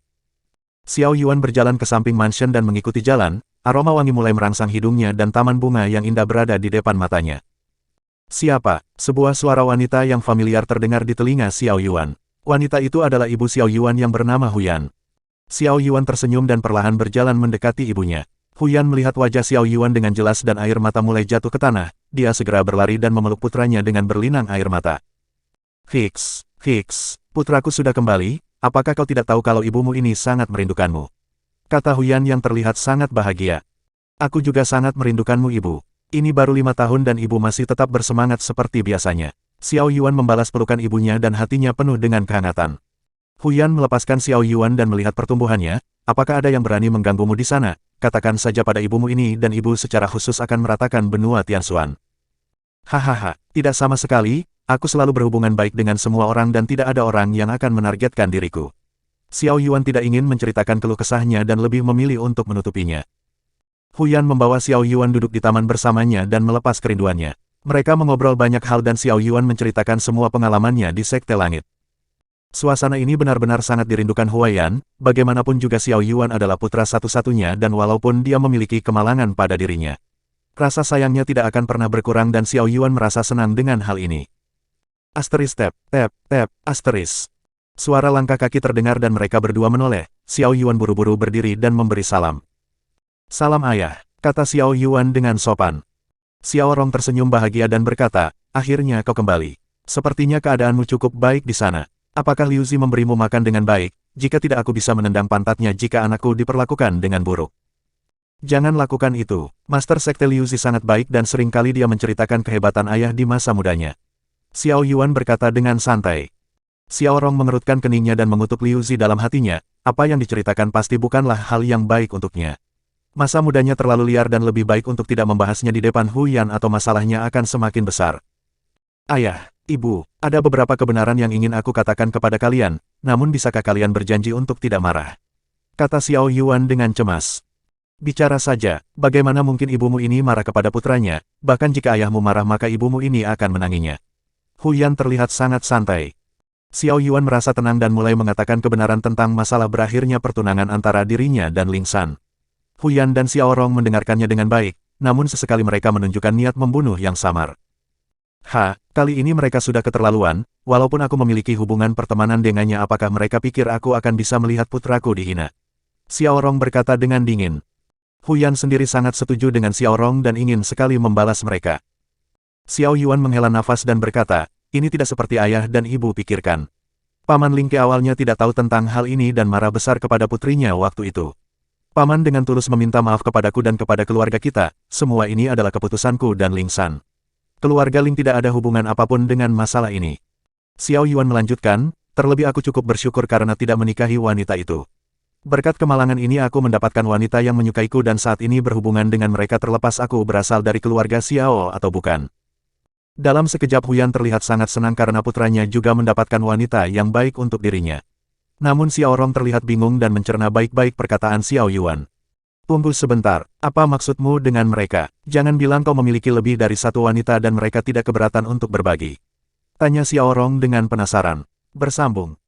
Xiao Yuan berjalan ke samping mansion dan mengikuti jalan, aroma wangi mulai merangsang hidungnya dan taman bunga yang indah berada di depan matanya. Siapa? Sebuah suara wanita yang familiar terdengar di telinga Xiao Yuan. Wanita itu adalah ibu Xiao Yuan yang bernama Huyan. Xiao Yuan tersenyum dan perlahan berjalan mendekati ibunya. Huyan melihat wajah Xiao Yuan dengan jelas dan air mata mulai jatuh ke tanah. Dia segera berlari dan memeluk putranya dengan berlinang air mata. Hicks, putraku sudah kembali, apakah kau tidak tahu kalau ibumu ini sangat merindukanmu? Kata Huyan yang terlihat sangat bahagia. Aku juga sangat merindukanmu ibu. Ini baru 5 tahun dan ibu masih tetap bersemangat seperti biasanya. Xiao Yuan membalas pelukan ibunya dan hatinya penuh dengan kehangatan. Huyan melepaskan Xiao Yuan dan melihat pertumbuhannya, apakah ada yang berani mengganggumu di sana? Katakan saja pada ibumu ini dan ibu secara khusus akan meratakan benua Tianxuan. Hahaha, tidak sama sekali, aku selalu berhubungan baik dengan semua orang dan tidak ada orang yang akan menargetkan diriku. Xiao Yuan tidak ingin menceritakan keluh kesahnya dan lebih memilih untuk menutupinya. Huyan membawa Xiao Yuan duduk di taman bersamanya dan melepas kerinduannya. Mereka mengobrol banyak hal dan Xiao Yuan menceritakan semua pengalamannya di Sekte Langit. Suasana ini benar-benar sangat dirindukan Huyan, bagaimanapun juga Xiao Yuan adalah putra satu-satunya dan walaupun dia memiliki kemalangan pada dirinya. Rasa sayangnya tidak akan pernah berkurang dan Xiao Yuan merasa senang dengan hal ini. Asteris tap, asteris. Suara langkah kaki terdengar dan mereka berdua menoleh. Xiao Yuan buru-buru berdiri dan memberi salam. Salam ayah, kata Xiao Yuan dengan sopan. Xiao Rong tersenyum bahagia dan berkata, akhirnya kau kembali. Sepertinya keadaanmu cukup baik di sana. Apakah Liu Zi memberimu makan dengan baik? Jika tidak aku bisa menendang pantatnya jika anakku diperlakukan dengan buruk. Jangan lakukan itu. Master Sekte Liu Zi sangat baik dan seringkali dia menceritakan kehebatan ayah di masa mudanya. Xiao Yuan berkata dengan santai. Xiao Rong mengerutkan keningnya dan mengutuk Liu Zi dalam hatinya, apa yang diceritakan pasti bukanlah hal yang baik untuknya. Masa mudanya terlalu liar dan lebih baik untuk tidak membahasnya di depan Hu Yan atau masalahnya akan semakin besar. Ayah, ibu, ada beberapa kebenaran yang ingin aku katakan kepada kalian, namun bisakah kalian berjanji untuk tidak marah? Kata Xiao Yuan dengan cemas. Bicara saja, bagaimana mungkin ibumu ini marah kepada putranya, bahkan jika ayahmu marah maka ibumu ini akan menanginya. Hu Yan terlihat sangat santai. Xiao Yuan merasa tenang dan mulai mengatakan kebenaran tentang masalah berakhirnya pertunangan antara dirinya dan Ling San. Hu Yan dan Xiao Rong mendengarkannya dengan baik, namun sesekali mereka menunjukkan niat membunuh yang samar. Kali ini mereka sudah keterlaluan, walaupun aku memiliki hubungan pertemanan dengannya apakah mereka pikir aku akan bisa melihat putraku dihina? Xiao Rong berkata dengan dingin. Hu Yan sendiri sangat setuju dengan Xiao Rong dan ingin sekali membalas mereka. Xiao Yuan menghela nafas dan berkata, ini tidak seperti ayah dan ibu pikirkan. Paman Ling Ke awalnya tidak tahu tentang hal ini dan marah besar kepada putrinya waktu itu. Paman dengan tulus meminta maaf kepadaku dan kepada keluarga kita, semua ini adalah keputusanku dan Ling San. Keluarga Ling tidak ada hubungan apapun dengan masalah ini. Xiao Yuan melanjutkan, terlebih aku cukup bersyukur karena tidak menikahi wanita itu. Berkat kemalangan ini aku mendapatkan wanita yang menyukaiku dan saat ini berhubungan dengan mereka terlepas aku berasal dari keluarga Xiao atau bukan. Dalam sekejap Hu Yan terlihat sangat senang karena putranya juga mendapatkan wanita yang baik untuk dirinya. Namun Xiao Rong terlihat bingung dan mencerna baik-baik perkataan Xiao Yuan. Tunggu sebentar, apa maksudmu dengan mereka? Jangan bilang kau memiliki lebih dari satu wanita dan mereka tidak keberatan untuk berbagi. Tanya Xiao Rong dengan penasaran. Bersambung.